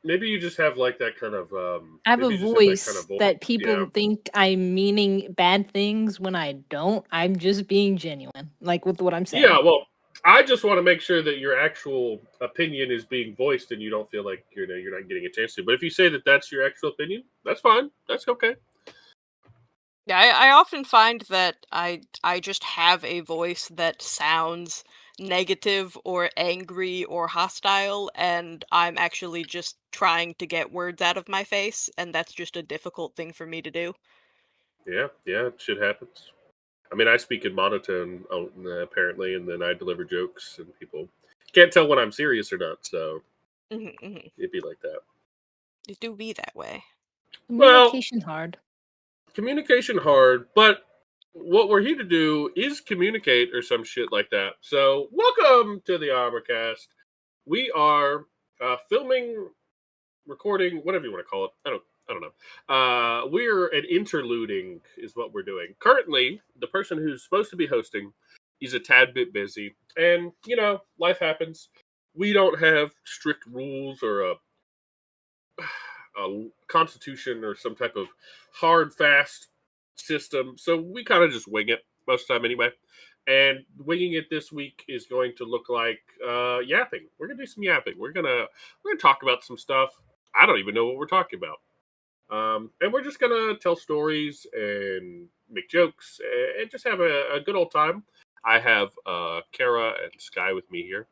maybe you just have like that kind of I have a maybe you just have that kind of voice voice. that Yeah. people think I'm meaning bad things when I don't. I'm just being genuine, like with what I'm saying. Yeah, well, I just want to make sure that your actual opinion is being voiced and you don't feel like you're not getting a chance to. But if you say that that's your actual opinion, that's fine. That's okay. Yeah, I often find that I just have a voice that sounds negative or angry or hostile, and I'm actually just trying to get words out of my face, and that's just a difficult thing for me to do. Yeah, yeah, shit happens. I mean, I speak in monotone apparently, and then I deliver jokes, and people can't tell when I'm serious or not. So Hmm, hmm. it'd be like that. It do be that way. Well, Communication hard. communication hard, but what we're here to do is communicate or some shit like that. So welcome to the Armorcast. We are filming, recording, whatever you want to call it. I don't know. We're an interluding is what we're doing. Currently, the person who's supposed to be hosting is a tad bit busy, and life happens. We don't have strict rules or a constitution or some type of hard fast system, so we kind of just wing it most of the time anyway. And winging it this week is going to look like yapping. We're gonna do some yapping. We're gonna talk about some stuff. I don't even know what we're talking about. And we're just gonna tell stories and make jokes and just have a good old time. I have Kara and Sky with me here,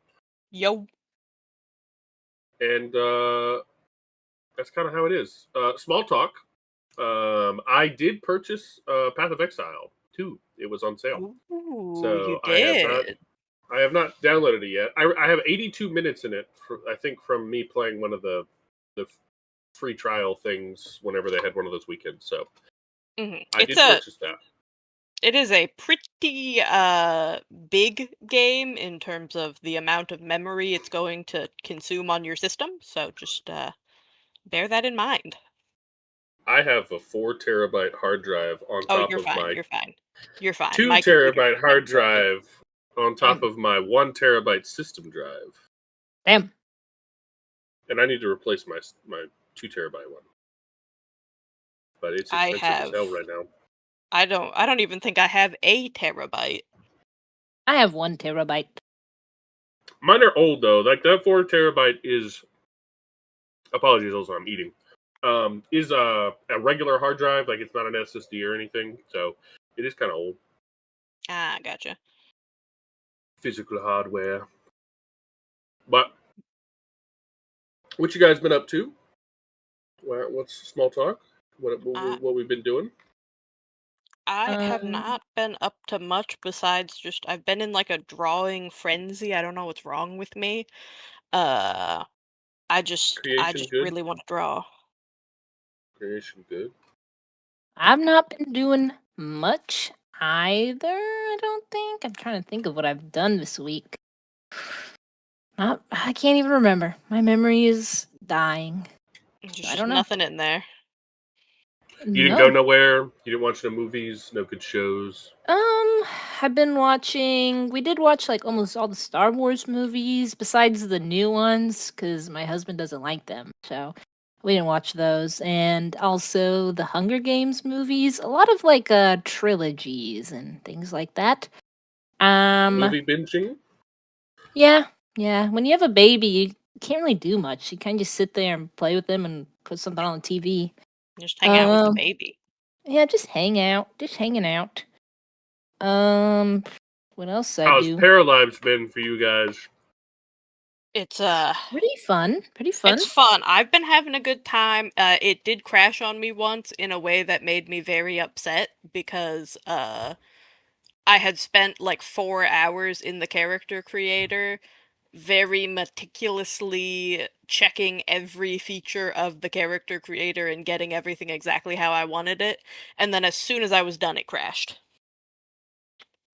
Yo. and that's kind of how it is. Small talk. I did purchase Path of Exile 2. It was on sale, Ooh, you so did. I have not downloaded it yet. I have 82 minutes in it. I think from me playing one of the free trial things whenever they had one of those weekends. So Hmm. I did purchase that. It is a pretty big game in terms of the amount of memory it's going to consume on your system, so just bear that in mind. I have a 4 terabyte hard drive on Oh, top you're of fine. my You're fine. You're fine. two My computer terabyte just went hard broken. drive on top Damn. of my 1 terabyte system drive, Damn. and I need to replace my 2 terabyte one. But it's I expensive as have hell right now. I don't even think I have a terabyte. I have 1 terabyte. Mine are old though. Like that 4 terabyte is, apologies, also I'm eating. Is a regular hard drive. Like it's not an SSD or anything. So it is kind of old. Ah, gotcha. Physical hardware. But what you guys been up to? What's small talk? I What we've been doing? I have Um, not been up to much besides just I've been in like a drawing frenzy. I don't know what's wrong with me. Uh I Creation just good. really want to draw. Creation good. I've not been doing much either. I don't think. I'm trying to think of what I've done this week. Not. I can't even remember. My memory is dying. There's I just don't know. nothing in there. You didn't go No. nowhere. You didn't watch no movies, no good shows. I've been watching. We did watch like almost all the Star Wars movies, besides the new ones, because my husband doesn't like them. So we didn't watch those. And also the Hunger Games movies. A lot of like trilogies and things like that. Um, Movie binging. yeah, yeah. When you have a baby, you can't really do much. You kind of just sit there and play with them and put something on the TV. Just hang out with the Um, baby. yeah, just hang out, just hanging out. Um, what else I How's do? Paralives been for you guys? It's Pretty fun. Pretty it's fun. fun. I've been having a good time. It did crash on me once in a way that made me very upset because I had spent like 4 hours in the character creator very meticulously checking every feature of the character creator and getting everything exactly how I wanted it, and then as soon as I was done, it crashed.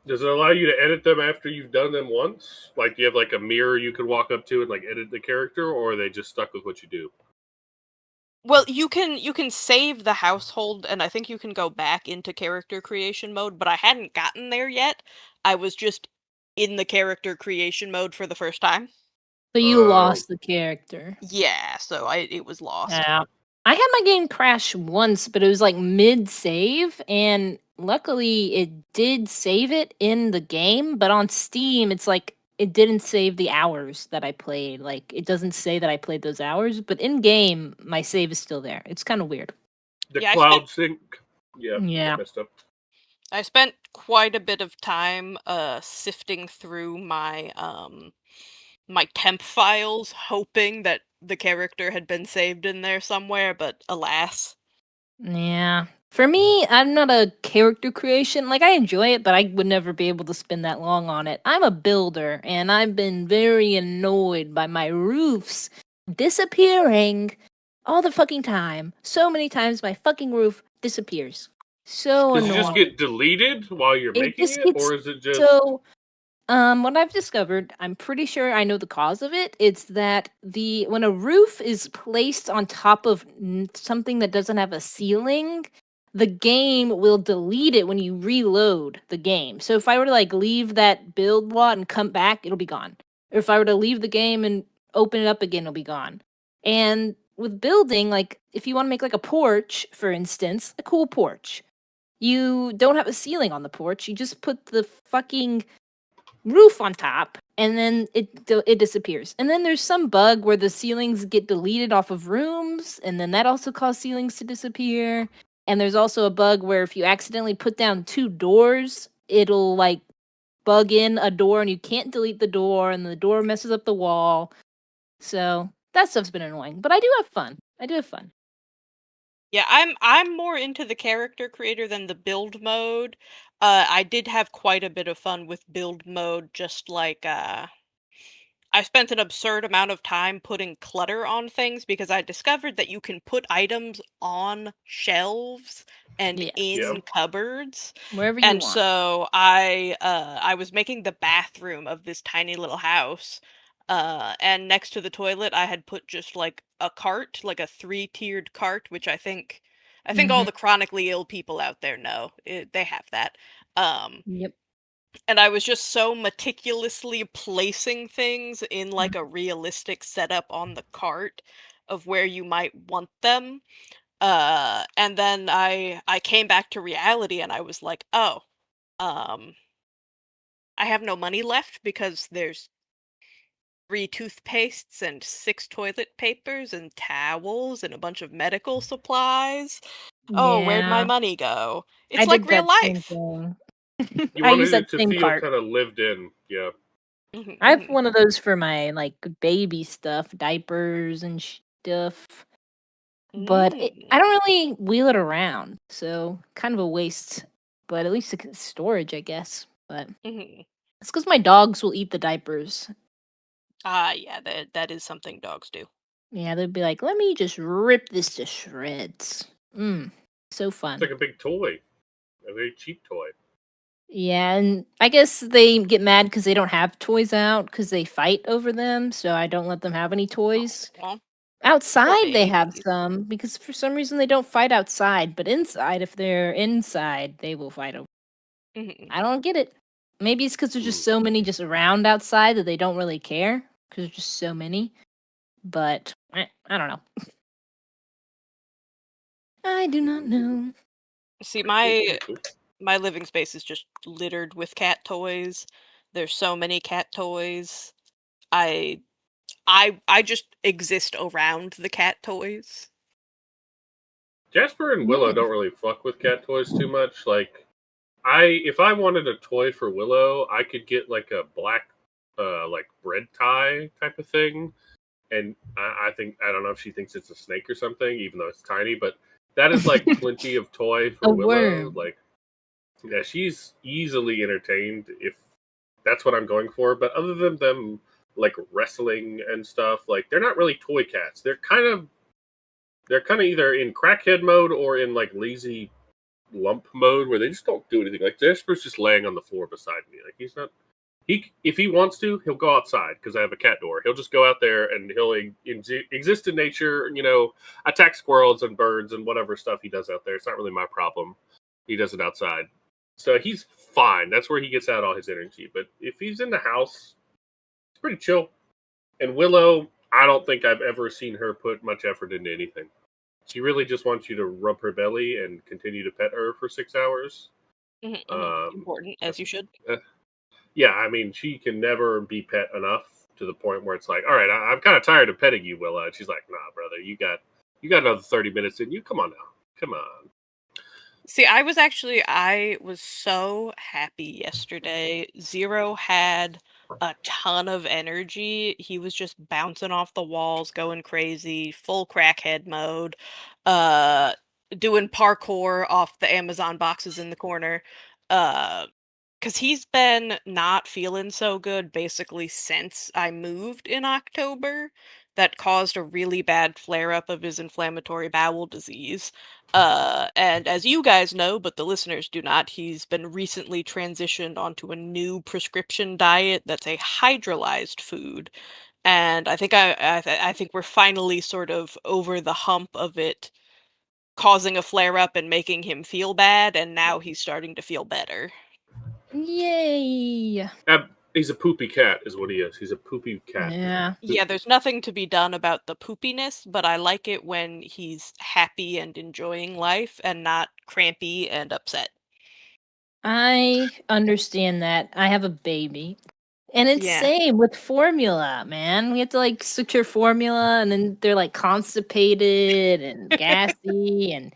Does it allow you to edit them after you've done them once? Like, do you have like a mirror you could walk up to and like edit the character, or are they just stuck with what you do? Well, you can save the household, and I think you can go back into character creation mode, but I hadn't gotten there yet. I was just in the character creation mode for the first time. So you lost the character. Yeah, so it was lost. Yeah. I had my game crash once, but it was like mid-save, and luckily it did save it in the game, but on Steam, it's like it didn't save the hours that I played. Like, it doesn't say that I played those hours, but in-game, my save is still there. It's kind of weird. The cloud sync. Yeah. Messed up. I spent quite a bit of time sifting through my my temp files, hoping that the character had been saved in there somewhere, but alas. Yeah. For me, I'm not a character creation. Like, I enjoy it, but I would never be able to spend that long on it. I'm a builder, and I've been very annoyed by my roofs disappearing all the fucking time. So many times my fucking roof disappears. So Does annoying. it just get deleted while you're making it, or is it just... So, what I've discovered, I'm pretty sure I know the cause of it. It's that when a roof is placed on top of something that doesn't have a ceiling, the game will delete it when you reload the game. So if I were to like leave that build lot and come back, it'll be gone. Or if I were to leave the game and open it up again, it'll be gone. And with building, like if you want to make like a porch, for instance, a cool porch, you don't have a ceiling on the porch. You just put the fucking roof on top, and then it disappears. And then there's some bug where the ceilings get deleted off of rooms, and then that also causes ceilings to disappear. And there's also a bug where if you accidentally put down 2 doors, it'll like bug in a door, and you can't delete the door, and the door messes up the wall. So that stuff's been annoying, but I do have fun. Yeah, I'm more into the character creator than the build mode. I did have quite a bit of fun with build mode, just like I spent an absurd amount of time putting clutter on things because I discovered that you can put items on shelves and in cupboards wherever you and want. so I was making the bathroom of this tiny little house, and next to the toilet I had put just like a cart, like a 3-tiered cart, which I think all the chronically ill people out there know they have that. Yep. And I was just so meticulously placing things in like a realistic setup on the cart of where you might want them. And then I came back to reality and I was like, oh, I have no money left because there's 3 toothpastes and 6 toilet papers and towels and a bunch of medical supplies. Oh, where'd my money go? It's like real life. You wanted it to feel kind of lived in, yeah. I have one of those for my like baby stuff, diapers and stuff. But I don't really wheel it around, so kind of a waste. But at least it's storage, I guess. But it's because my dogs will eat the diapers. Yeah, that is something dogs do. Yeah, they'd be like, "Let me just rip this to shreds." So fun. It's like a big toy, a very cheap toy. Yeah, and I guess they get mad because they don't have toys out because they fight over them. So I don't let them have any toys. Aww. Outside they have some because for some reason they don't fight outside, but inside, if they're inside, they will fight over. I don't get it. Maybe it's because there's just so many just around outside that they don't really care because there's just so many. But I don't know. I do not know. See, my living space is just littered with cat toys. There's so many cat toys. I just exist around the cat toys. Jasper and Willow don't really fuck with cat toys too much. Like, if I wanted a toy for Willow, I could get like a black, like bread tie type of thing. And I don't know if she thinks it's a snake or something, even though it's tiny, but that is like plenty of toy for Willow. Like, yeah, she's easily entertained if that's what I'm going for. But other than them like wrestling and stuff, like they're not really toy cats. They're kind of either in crackhead mode or in like lazy lump mode where they just don't do anything. Like Jasper's just laying on the floor beside me. Like he's not. If he wants to, he'll go outside because I have a cat door. He'll just go out there and he'll exist in nature. You know, attack squirrels and birds and whatever stuff he does out there. It's not really my problem. He does it outside, so he's fine. That's where he gets out all his energy. But if he's in the house, it's pretty chill. And Willow, I don't think I've ever seen her put much effort into anything. She really just wants you to rub her belly and continue to pet her for 6 hours. Important, as That's you should. yeah. I mean, she can never be pet enough to the point where it's like, all right, I'm kind of tired of petting you, Willow. And she's like, nah, brother, you got another 30 minutes in you. Come on now, come on. See, I was so happy yesterday. Zero had a ton of energy. He was just bouncing off the walls, going crazy, full crackhead mode, uh, doing parkour off the Amazon boxes in the corner. Uh, because he's been not feeling so good basically since I moved in October. That caused a really bad flare up of his inflammatory bowel disease. And as you guys know, but the listeners do not, he's been recently transitioned onto a new prescription diet that's a hydrolyzed food. And I think we're finally sort of over the hump of it causing a flare up and making him feel bad, and now he's starting to feel better. Yay! He's a poopy cat, is what he is. He's a poopy cat. Yeah. Yeah, there's nothing to be done about the poopiness, but I like it when he's happy and enjoying life and not crampy and upset. I understand that. I have a baby. And it's Yeah. same with formula, man. We have to like switch your formula and then they're like constipated and gassy and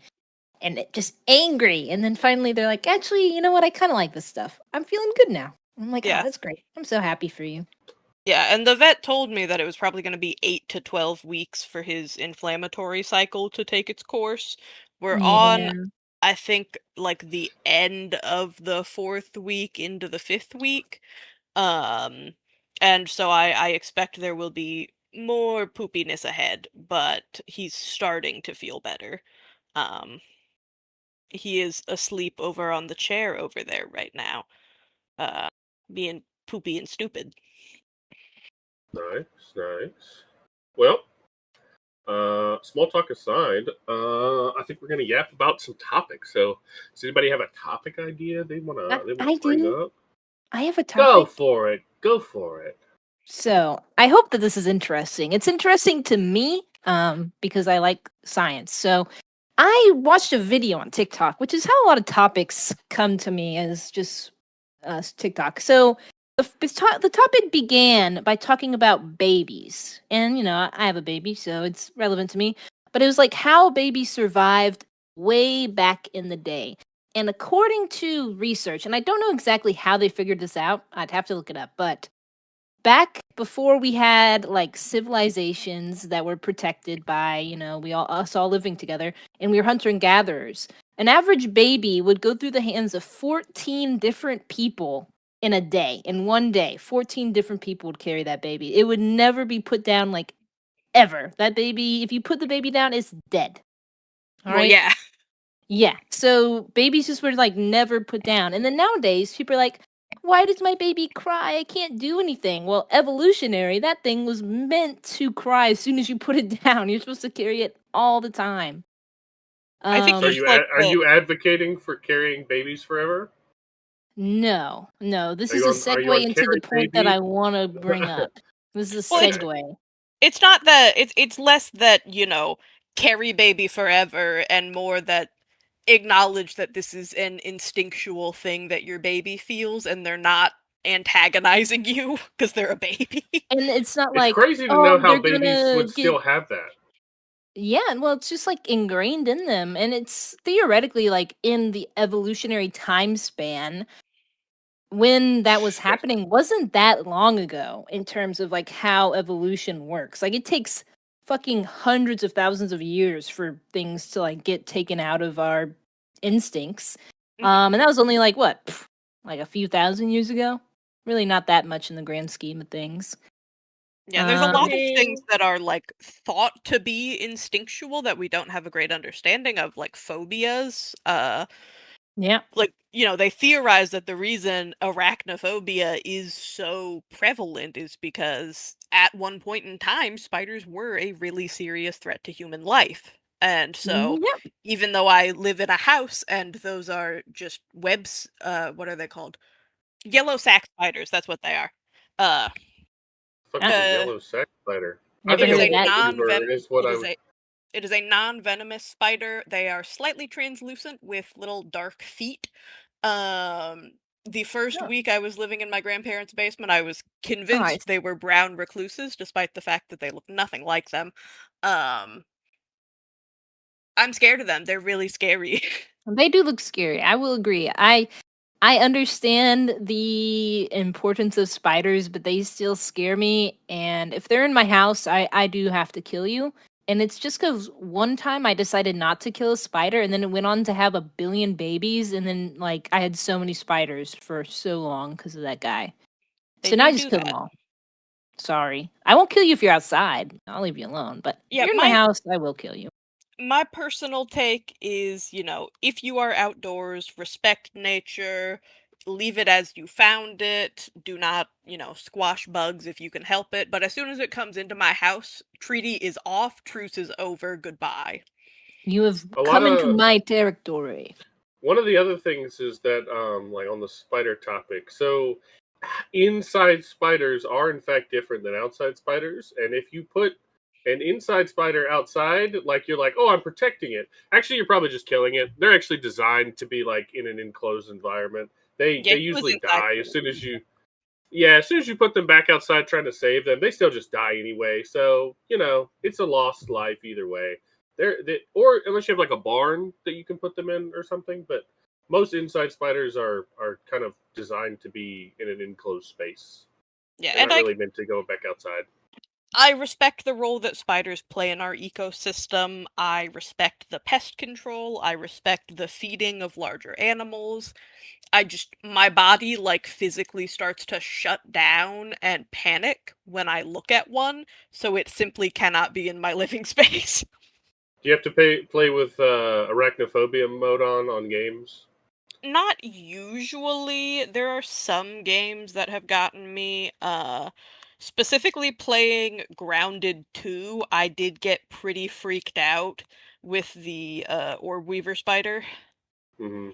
just angry. And then finally they're like, actually, you know what? I kind of like this stuff. I'm feeling good now. I'm like, Yeah. oh, that's great. I'm so happy for you. Yeah, and the vet told me that it was probably going to be 8 to 12 weeks for his inflammatory cycle to take its course. We're on, Yeah. I think, like the end of the 4th week into the 5th week. And so I expect there will be more poopiness ahead, but he's starting to feel better. Um, he is asleep over on the chair over there right now, being poopy and stupid. Nice, nice. Well, small talk aside, I think we're gonna yap about some topics. So, does anybody have a topic idea they wanna I bring do. up? I have a Go topic. for it. Go for it. So I hope that this is interesting. It's interesting to me because I like science. So I watched a video on TikTok, which is how a lot of topics come to me as just TikTok. So the topic began by talking about babies. And, you know, I have a baby, so it's relevant to me. But it was like how babies survived way back in the day. And according to research, and I don't know exactly how they figured this out, I'd have to look it up, but back before we had like civilizations that were protected by, you know, we all us all living together and we were hunter and gatherers, an average baby would go through the hands of 14 different people in a day. In one day 14 different people would carry that baby. It would never be put down, like, ever. That baby, if you put the baby down, it's dead. All Well, right. yeah. Yeah. So babies just were like never put down. And then nowadays people are like, why does my baby cry? I can't do anything. Well, evolutionary, that thing was meant to cry as soon as you put it down. You're supposed to carry it all the time. I think So, there's like are you advocating for carrying babies forever? No. This is a Are you segue on into the carry point that baby? I want to bring up. This is a well, Okay. segue. it's not that it's less that, carry baby forever and more that acknowledge that this is an instinctual thing that your baby feels and they're not antagonizing you because they're a baby. And it's not It's like, crazy to know oh, how they're babies gonna would get. still have that. Yeah, and well, it's just like ingrained in them. And it's theoretically like in the evolutionary time span when that was Yes. happening wasn't that long ago in terms of like how evolution works. Like it takes fucking hundreds of thousands of years for things to like get taken out of our instincts. And that was only like what? Like a few thousand years ago? Really not that much in the grand scheme of things. Yeah, and there's a I lot of things mean, that are like thought to be instinctual that we don't have a great understanding of, like phobias. Yeah. Like, they theorize that the reason arachnophobia is so prevalent is because at one point in time, spiders were a really serious threat to human life. And so, Yep. even though I live in a house and those are just webs, what are they called? Yellow sac spiders, that's what they are. Uh, Fucking yellow sack spider. Never I think heard of a that. wolfweaver is what I would. It is a non-venomous spider. They are slightly translucent with little dark feet. Um, the first Oh. week I was living in my grandparents' basement, I was convinced Nice. they were brown recluses, despite the fact that they look nothing like them. I'm scared of them. They're really scary. They do look scary. I will agree. I understand the importance of spiders, but they still scare me. And if they're in my house, I do have to kill you. And it's just because one time I decided not to kill a spider, and then it went on to have a billion babies, and then like I had so many spiders for so long because of that guy. They So now I do just do kill them that. all. Sorry, I won't kill you if you're outside. I'll leave you alone. But if Yeah, you're in my house, I will kill you. My personal take is, if you are outdoors, respect nature, leave it as you found it, do not, squash bugs if you can help it. But as soon as it comes into my house, treaty is off, truce is over, goodbye. You have A lot come into of my territory. one of the other things is that like on the spider topic. So inside spiders are in fact different than outside spiders, and if you put an inside spider outside, like you're like, oh, I'm protecting it. Actually, you're probably just killing it. They're actually designed to be like in an enclosed environment. Yeah, They he was usually inside die for as soon as you as soon as you put them back outside trying to save them, they still just die anyway. So, it's a lost life either way. Or unless you have like a barn that you can put them in or something, but most inside spiders are kind of designed to be in an enclosed space. Yeah, They're and not really meant to go back outside. I respect the role that spiders play in our ecosystem. I respect the pest control. I respect the feeding of larger animals. My body like physically starts to shut down and panic when I look at one, so it simply cannot be in my living space. Do you have to play with arachnophobia mode on games? Not usually. There are some games that have gotten me. Specifically playing Grounded 2, I did get pretty freaked out with the orb weaver spider. Hmm.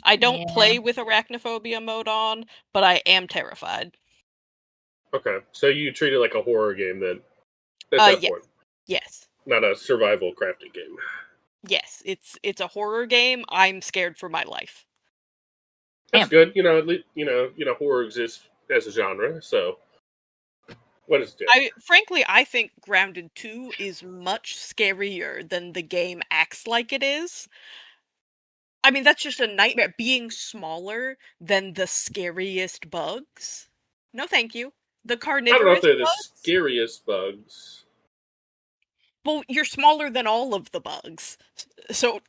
I don't Yeah. play with arachnophobia mode on, but I am terrified. Okay, so you treat it like a horror game then at that Yes. point, Yes. not a survival crafting game. Yes, it's a horror game. I'm scared for my life. That's Damn. good. At least, horror exists as a genre. So what is it? I think Grounded 2 is much scarier than the game acts like it is. I mean, that's just a nightmare. Being smaller than the scariest bugs? No, thank you. The I don't know if carnivorous they're the bugs? scariest bugs. Well, you're smaller than all of the bugs. So,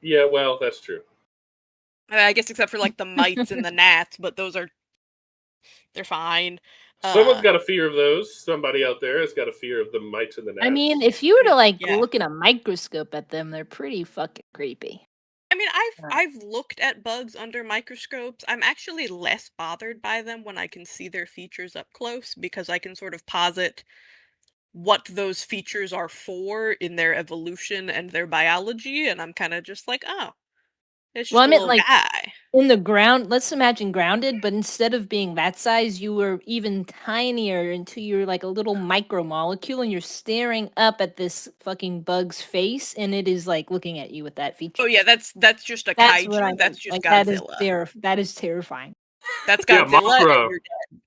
Yeah, well, that's true. I guess except for like the mites and the gnats, but they're fine. Someone's got a fear of those. Somebody out there has got a fear of the mites and the I mean, gnats. if you were to like Yeah. look in a microscope at them, they're pretty fucking creepy. I mean, I've looked at bugs under microscopes. I'm actually less bothered by them when I can see their features up close because I can sort of posit what those features are for in their evolution and their biology, and I'm kind of just like, oh, it's Well, just I a meant little like guy. in the ground. Let's imagine grounded, but instead of being that size, you were even tinier until you're like a little micromolecule, and you're staring up at this fucking bug's face, and it is like looking at you with that feature. Oh yeah, that's just a That's what I kaiju. That's meant. just Like that is Godzilla. that is terrifying. That's Yeah, Godzilla, and you're dead.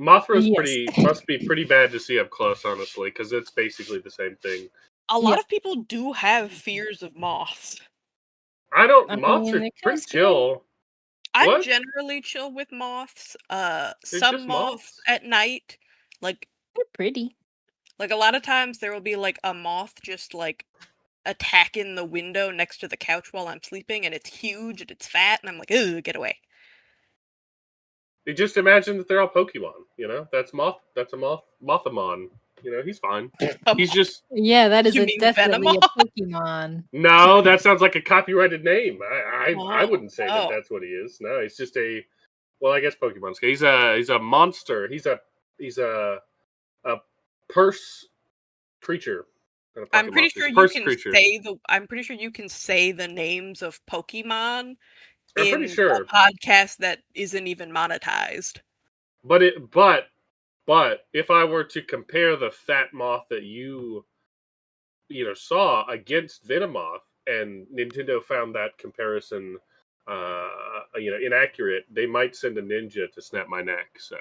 Mothra's Yes. must be pretty bad to see up close, honestly, because it's basically the same thing. A lot Yep. of people do have fears of moths. I Moths mean, are they're pretty kinda scary. chill. I'm What? generally chill with moths. They're Some just moths moths. at night, like They're pretty. a lot of times there will be like a moth just like attacking the window next to the couch while I'm sleeping, and it's huge and it's fat, and I'm like, ooh, get away. You just imagine that they're all Pokemon. That's That's a Mothamon. He's fine. He's just Yeah, that is You a mean definitely a Venomoth? Pokemon. no. That sounds like a copyrighted name. I Oh, wouldn't say that oh. that's what he is. No, he's just a. Well, I guess Pokemon's. He's a monster. He's a purse creature. Not a I'm pocket pretty monster. He's sure a you purse can creature. say the names of Pokemon I'm pretty in sure, a podcast that isn't even monetized. but But if I were to compare the fat moth that you saw against Venomoth, and Nintendo found that comparison inaccurate, they might send a ninja to snap my neck. So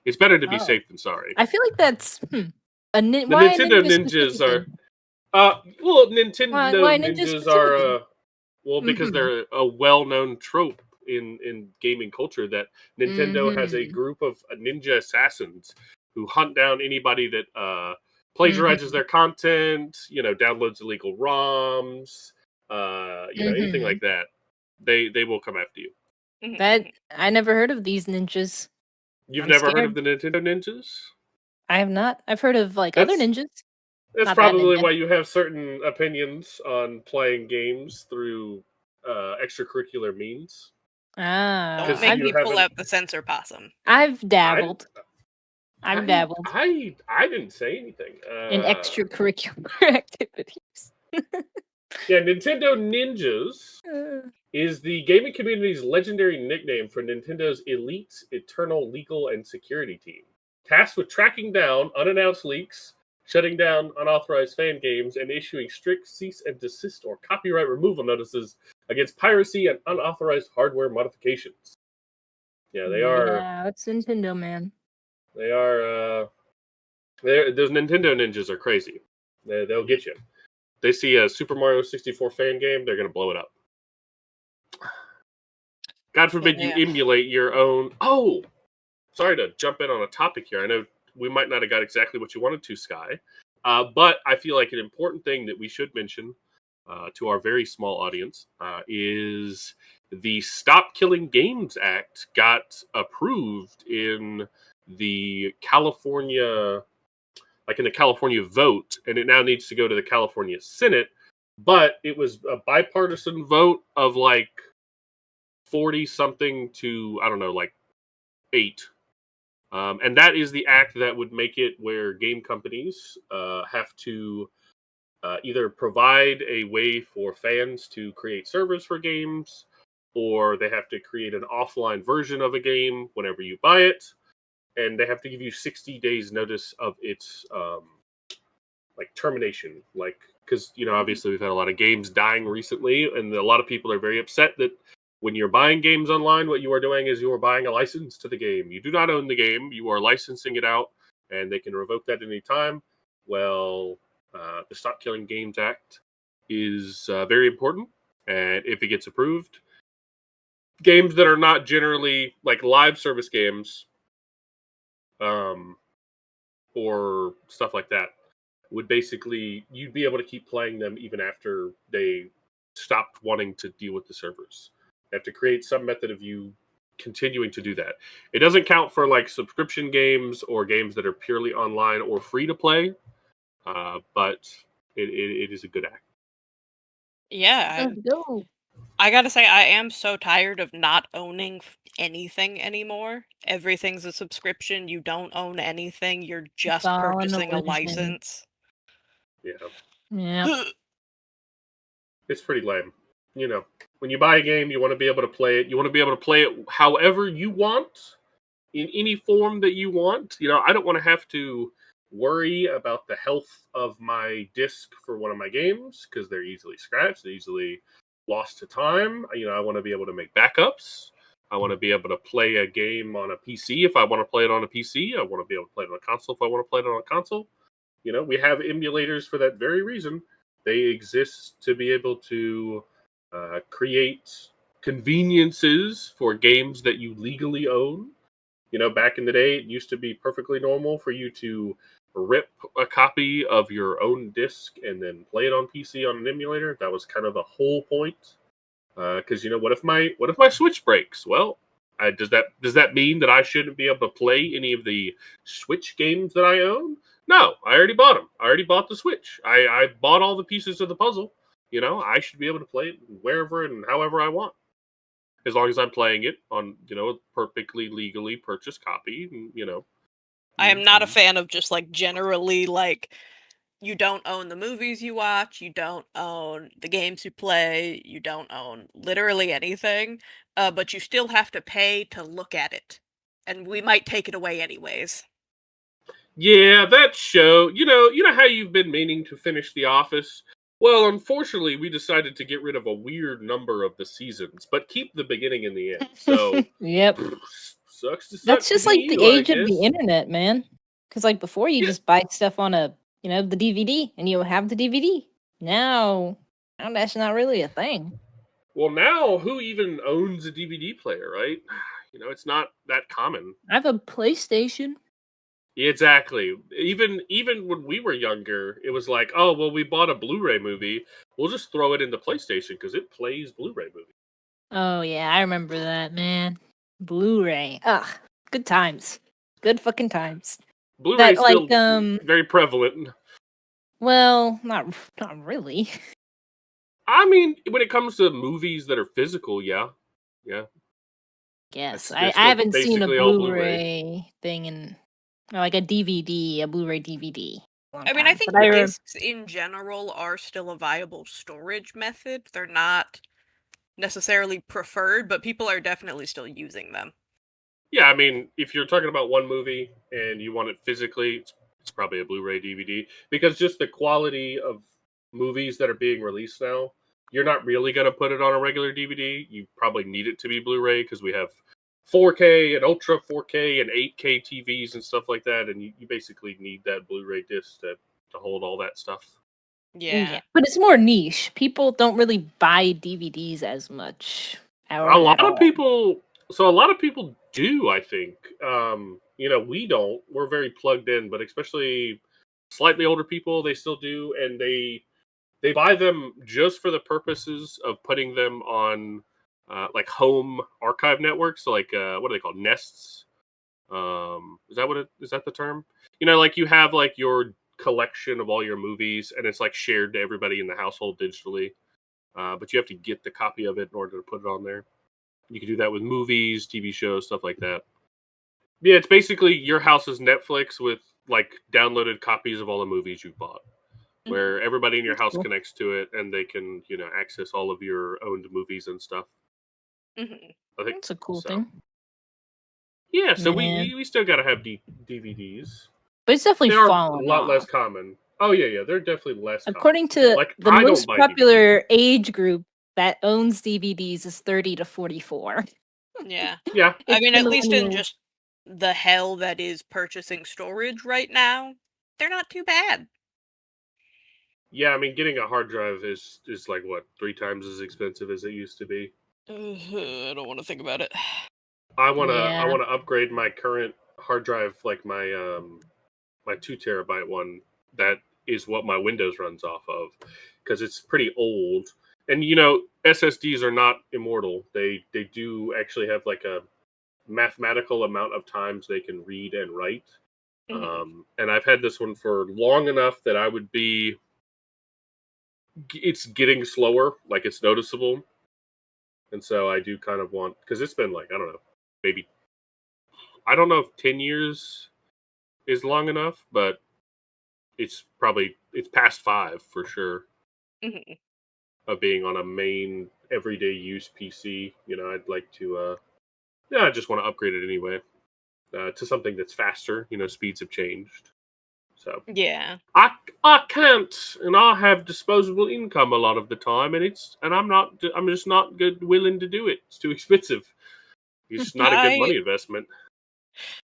it's better to be Oh. safe than sorry. I feel like that's The why Nintendo ninja ninjas are specifically? Nintendo Why ninja ninjas specifically? are because Mhm. they're a well-known trope in gaming culture, that Nintendo has a Mhm. group of ninja assassins who hunt down anybody that plagiarizes Mhm. their content, downloads illegal ROMs, anything like Mhm. that. They will come after you. That I never heard of these ninjas. You've I'm never heard of scared. the Nintendo ninjas? I have not. I've heard of like other That's ninjas. That's Not that probably ninja. why you have certain opinions on playing games through extracurricular means. Ah, Don't Because make I've you me pull haven't. out the censor possum. I've I, dabbled. I've I, dabbled I didn't say anything. in extracurricular activities. Yeah, Nintendo Ninjas is the gaming community's legendary nickname for Nintendo's elite, eternal legal and security team, tasked with tracking down unannounced leaks, shutting down unauthorized fan games, and issuing strict cease and desist or copyright removal notices against piracy and unauthorized hardware modifications. Yeah, they are. Yeah, it's Nintendo, man. They are. Those Nintendo ninjas are crazy. They'll get you. They see a Super Mario 64 fan game, they're gonna blow it up. God forbid you Yeah. emulate your own. Oh, sorry to jump in on a topic here. I know we might not have got exactly what you wanted to, Sky, but I feel like an important thing that we should mention to our very small audience is the Stop Killing Games Act got approved in the California, like in the California vote, and it now needs to go to the California Senate. But it was a bipartisan vote of like 40 something to, I don't know, like 8. And that is the act that would make it where game companies have to either provide a way for fans to create servers for games, or they have to create an offline version of a game whenever you buy it, and they have to give you 60 days notice of its like termination. Like, because obviously we've had a lot of games dying recently, and a lot of people are very upset that when you're buying games online, what you are doing is you are buying a license to the game. You do not own the game; you are licensing it out, and they can revoke that at any time. Well, the Stop Killing Games Act is very important, and if it gets approved, games that are not generally like live service games, um, or stuff like that, would basically, you'd be able to keep playing them even after they stopped wanting to deal with the servers. They have to create some method of you continuing to do that. It doesn't count for like subscription games or games that are purely online or free to play, but it is a good act. Yeah, Let's go. I gotta say, I am so tired of not owning anything anymore. Everything's a subscription. You don't own anything. You're It's just all an purchasing a illusion. license. Yeah, Yeah. it's pretty lame. When you buy a game, you want to be able to play it. You want to be able to play it however you want, in any form that you want. I don't want to have to worry about the health of my disc for one of my games because they're easily scratched, they're easily lost to time. I want to be able to make backups. I want to be able to play a game on a PC if I want to play it on a PC. I want to be able to play it on a console if I want to play it on a console. We have emulators for that very reason. They exist to be able to create conveniences for games that you legally own. Back in the day, it used to be perfectly normal for you to rip a copy of your own disc and then play it on PC on an emulator. That was kind of the whole point. Because what if my Switch breaks? Well, does that mean that I shouldn't be able to play any of the Switch games that I own? No, I already bought them. I already bought the Switch. I bought all the pieces of the puzzle. I should be able to play it wherever and however I want, as long as I'm playing it on a perfectly legally purchased copy. I am not a fan of just like generally like you don't own the movies you watch, you don't own the games you play, you don't own literally anything, but you still have to pay to look at it. And we might take it away anyways. Yeah, that show. You know how you've been meaning to finish The Office. Well, unfortunately, we decided to get rid of a weird number of the seasons, but keep the beginning and the end. So, Yep. sucks to That's suck to just be like the you, I age of the guess. internet, man. Because like before, you Yeah. just buy stuff on the DVD, and you have the DVD. Now that's not really a thing. Well, now who even owns a DVD player, right? It's not that common. I have a PlayStation. Exactly. Even when we were younger, it was like, oh well, we bought a Blu-ray movie. We'll just throw it into PlayStation because it plays Blu-ray movies. Oh yeah, I remember that, man. Blu-ray. Ugh, good times. Good fucking times. Blu-ray That is like still very prevalent. well, not really. I mean, when it comes to movies that are physical, yeah, Guess they're I still haven't seen a basically all Blu-ray. Blu-ray thing in or like a DVD, a Blu-ray DVD. Long I mean, I time. think But discs in general are still a viable storage method. They're not necessarily preferred, but people are definitely still using them. Yeah, I mean, if you're talking about one movie and you want it physically, it's probably a Blu-ray DVD because just the quality of movies that are being released now, you're not really going to put it on a regular DVD. You probably need it to be Blu-ray because we have 4K and Ultra 4K and 8K TVs and stuff like that, and you basically need that Blu-ray disc to hold all that stuff. Yeah. but it's more niche. People don't really buy DVDs as much or A lot at of all. people, so a lot of people do. I think, we don't. We're very plugged in, but especially slightly older people, they still do, and they buy them just for the purposes of putting them on like home archive networks. So like what are they called? Nests. Is that the term? Like you have like your collection of all your movies, and it's like shared to everybody in the household digitally. But you have to get the copy of it in order to put it on there. You can do that with movies, TV shows, stuff like that. Yeah, it's basically your house's Netflix with like downloaded copies of all the movies you've bought, where everybody in your That's house cool. connects to it and they can, access all of your owned movies and stuff. Mm-hmm. I think That's a cool so. thing. Yeah, so we Man. we, we still gotta have DVDs. But it's definitely They are a fallen lot less off. common. Oh yeah, they're definitely less common. According to Like the I don't most buy DVDs. popular age group that owns DVDs is 30 to 44. Yeah. Yeah, I It's mean, the at least in millennials. just the hell that is purchasing storage right now, they're not too bad. yeah. I mean, getting a hard drive is like what 3 times as expensive as it used to be. I don't want to think about it. I Yeah. wanna upgrade my current hard drive, like my 2 terabyte one. That is what my Windows runs off of because it's pretty old. And SSDs are not immortal. They do actually have like a mathematical amount of times they can read and write. Mm-hmm. And I've had this one for long enough that I would be. It's getting slower, like it's noticeable, and so I do kind of want because it's been like I don't know, maybe I don't know if 10 years is long enough, but it's past 5 for sure Mm-hmm. of being on a main everyday use PC. I'd like to yeah, I just want to upgrade it anyway to something that's faster. Speeds have changed, so Yeah. I can't, and I have disposable income a lot of the time, and I'm just not good willing to do it. It's too expensive. It's just not a good I money investment.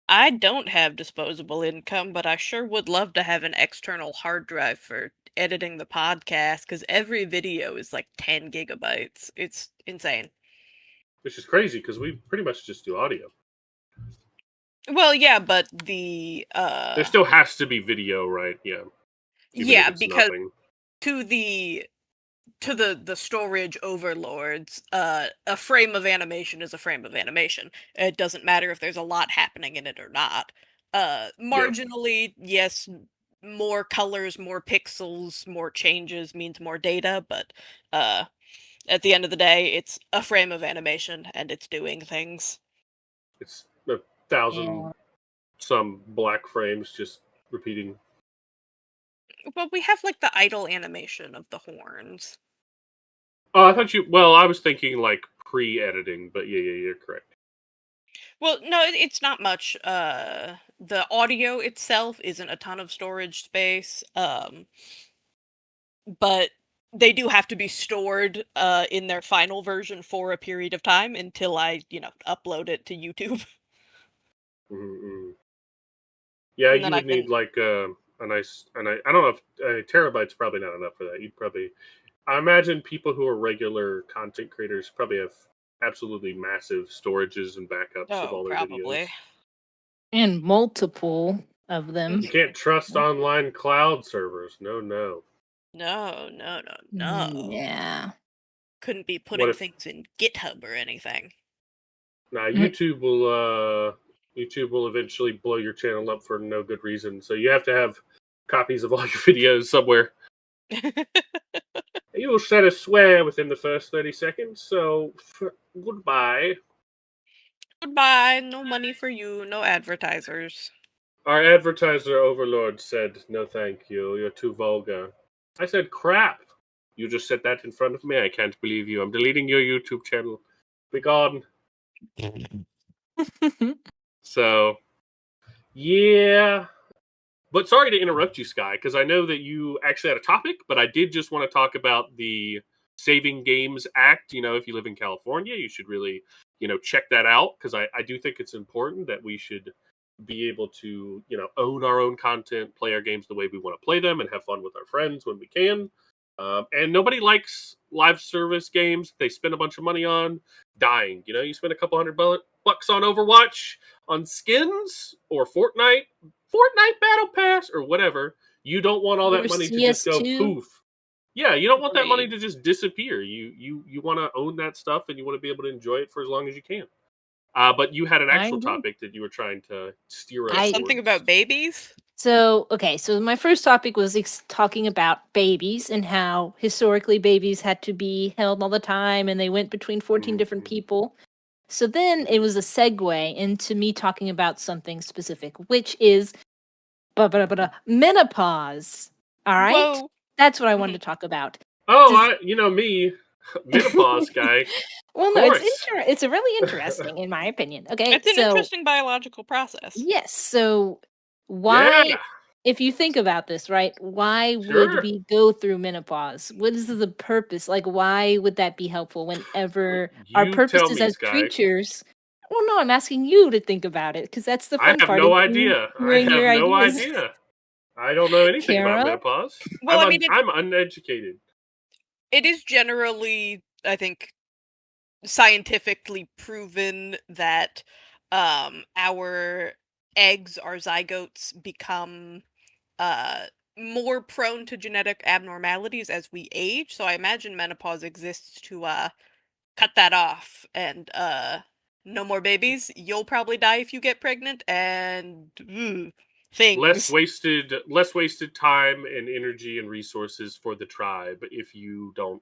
I don't have disposable income, but I sure would love to have an external hard drive for editing the podcast because every video is like 10 gigabytes. It's insane. Which is crazy because we pretty much just do audio. Well, yeah, but There still has to be video, right? Yeah, even if yeah, it's because nothing. to the storage overlords, a frame of animation is a frame of animation. It doesn't matter if there's a lot happening in it or not. Yeah, Marginally, yes, more colors, more pixels, more changes means more data, but uh at the end of the day, it's a frame of animation and it's doing things. it's a thousand Yeah. some black frames just repeating. Well, we have like the idle animation of the horns. Oh, I thought you. Well, I was thinking like pre-editing, but yeah, you're correct. Well, no, it's not much. The audio itself isn't a ton of storage space. But they do have to be stored in their final version for a period of time until I, upload it to YouTube. Mm-hmm. Yeah, And you then I would can need like a nice, and I don't know if terabytes probably not enough for that. You'd probably, I imagine people who are regular content creators probably have absolutely massive storages and backups of all their probably. videos. And multiple of them. You can't trust online cloud servers. No, no. No, no, no, no. Yeah. Couldn't be What putting if things in GitHub or anything. now Mm. YouTube will eventually blow your channel up for no good reason. So you have to have copies of all your videos somewhere. You will said a swear within the first 30 seconds, so goodbye. Goodbye, no money for you, no advertisers. Our advertiser overlord said, no thank you, you're too vulgar. I said, crap. You just said that in front of me? I can't believe you. I'm deleting your YouTube channel. Be gone. So, yeah. But sorry to interrupt you, Sky, because I know that you actually had a topic, but I did just want to talk about the Saving Games Act. You know, if you live in California, you should really, check that out, because I do think it's important that we should be able to, own our own content, play our games the way we want to play them, and have fun with our friends when we can. And nobody likes live service games they spend a bunch of money on dying. You spend a couple $100 on Overwatch, on skins, or Fortnite Battle Pass, or whatever. You don't want all that Or money to just go CS2. poof. Yeah, you don't want that money Agreed. to just disappear. You want to own that stuff, and you want to be able to enjoy it for as long as you can. But you had an I actual agree. topic that you were trying to steer us Yeah, I- something towards. about babies? So, okay, so my first topic was talking about babies and how historically babies had to be held all the time and they went between 14 different Mhm. people. So then it was a segue into me talking about something specific, which is menopause. All right? Whoa. That's what I wanted to talk about. Oh, Does- me, menopause guy. Well, Of no, course. it's a really interesting in my opinion. Okay, It's an so interesting biological process. yes, so Yeah, why, if you think about this, right? Why would sure. we go through menopause? What is the purpose? Like, why would that be helpful whenever our You tell purposes me, as Sky. creatures? Well, no, I'm asking you to think about it because that's the I fun have part no is you idea. I hearing have your no ideas. idea. I don't know anything about Kara? menopause. Well, I mean, I'm uneducated. it is generally, I think, scientifically proven that our eggs, our zygotes, become uh, more prone to genetic abnormalities as we age. So I imagine menopause exists to cut that off and no more babies. You'll probably die if you get pregnant and Less things. wasted time and energy and resources for the tribe if you don't,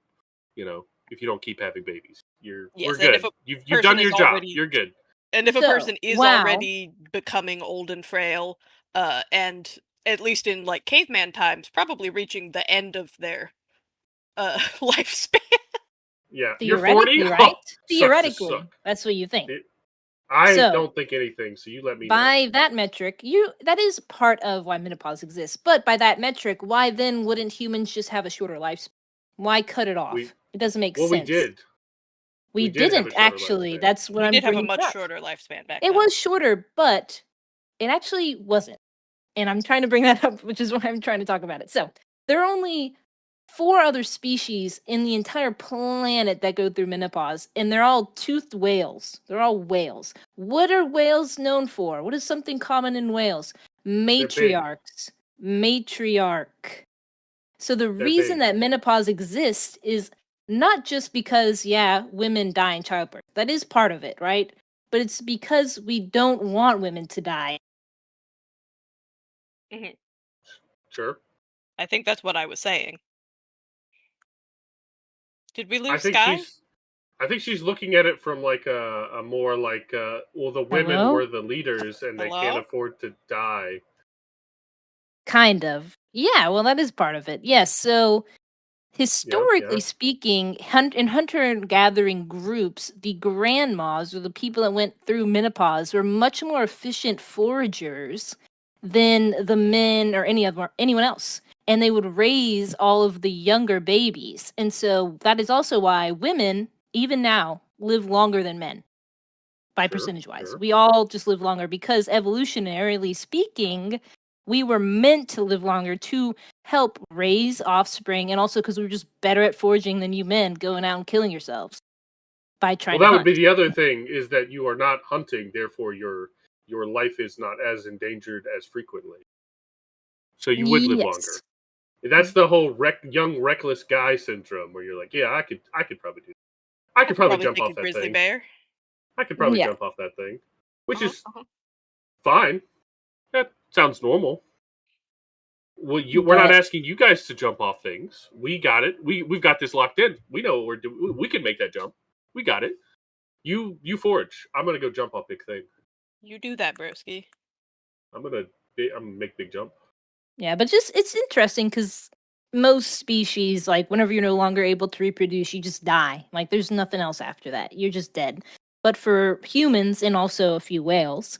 if you don't keep having babies. We're Yes, and if good. a You've done person is your job. already You're good. and if a So, person is wow. already becoming old and frail, and at least in like caveman times, probably reaching the end of their lifespan. Yeah, you're 40. Theoretically, right? Oh, sucks to Theoretically, suck. that's what you think. I So, don't think anything. So you let me know. by that metric, that is part of why menopause exists. But by that metric, why then wouldn't humans just have a shorter lifespan? Why cut it We off? It doesn't make well, we sense. did. We We did have a didn't shorter actually. lifespan. That's what We I'm did have a bringing much up. shorter lifespan back It then. was shorter, but it actually wasn't. And I'm trying to bring that up, which is why I'm trying to talk about it. So, there are only 4 other species in the entire planet that go through menopause, and they're all toothed whales. They're all whales. What are whales known for? What is something common in whales? They're big. Matriarchs. Matriarch. So the They're reason big. that menopause exists is not just because, yeah, women die in childbirth. That is part of it, right? But it's because we don't want women to die. Mhm. Sure. I think that's what I was saying. Did we I lose think Sky? she's. I think she's looking at it from like a more like well, the women Hello? were the leaders and they can't Hello? afford to die. Kind of. Yeah, well, that is part of it. Yes, so historically speaking, in hunter and gathering groups, the grandmas or the people that went through menopause were much more efficient foragers than the men or anyone else. And they would raise all of the younger babies. And so that is also why women, even now, live longer than men by percentage wise. Sure. We all just live longer because evolutionarily speaking, we were meant to live longer to help raise offspring, and also because we were just better at foraging than you men going out and killing yourselves by trying to Well, that hunt. would be the other thing, is that you are not hunting, therefore your life is not as endangered as frequently. So you would live longer. That's the whole young reckless guy syndrome, where you're like, yeah, I could probably do that. I could probably jump take off a that grizzly thing. bear. I could probably jump off that thing, which is Uh-huh. fine. That sounds normal. Well, we're not asking you guys to jump off things. We got it. We've got this locked in. We know what we're doing. We can make that jump. We got it. You forage. I'm gonna go jump off big thing. You do that, broski. I'm gonna make big jump. Yeah, but just it's interesting because most species, like whenever you're no longer able to reproduce, you just die. Like there's nothing else after that. You're just dead. But for humans and also a few whales,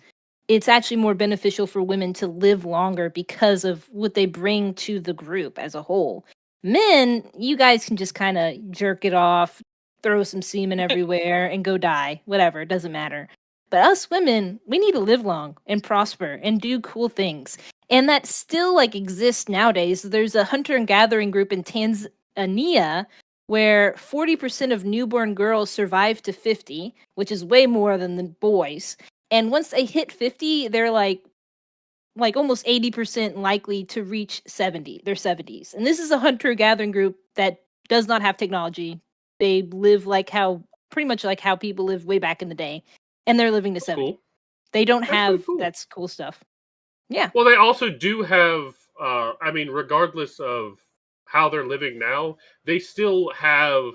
it's actually more beneficial for women to live longer because of what they bring to the group as a whole. Men, you guys can just kind of jerk it off, throw some semen everywhere, and go die. Whatever, it doesn't matter. But us women, we need to live long and prosper and do cool things. And that still like exists nowadays. There's a hunter and gathering group in Tanzania where 40% of newborn girls survive to 50, which is way more than the boys. And once they hit 50, they're like almost 80% likely to reach 70, their 70s. And this is a hunter gathering group that does not have technology. They live pretty much like how people lived way back in the day, and they're living to 70. Cool. They don't have that's cool stuff. Yeah. Well, they also do have. I mean, regardless of how they're living now, they still have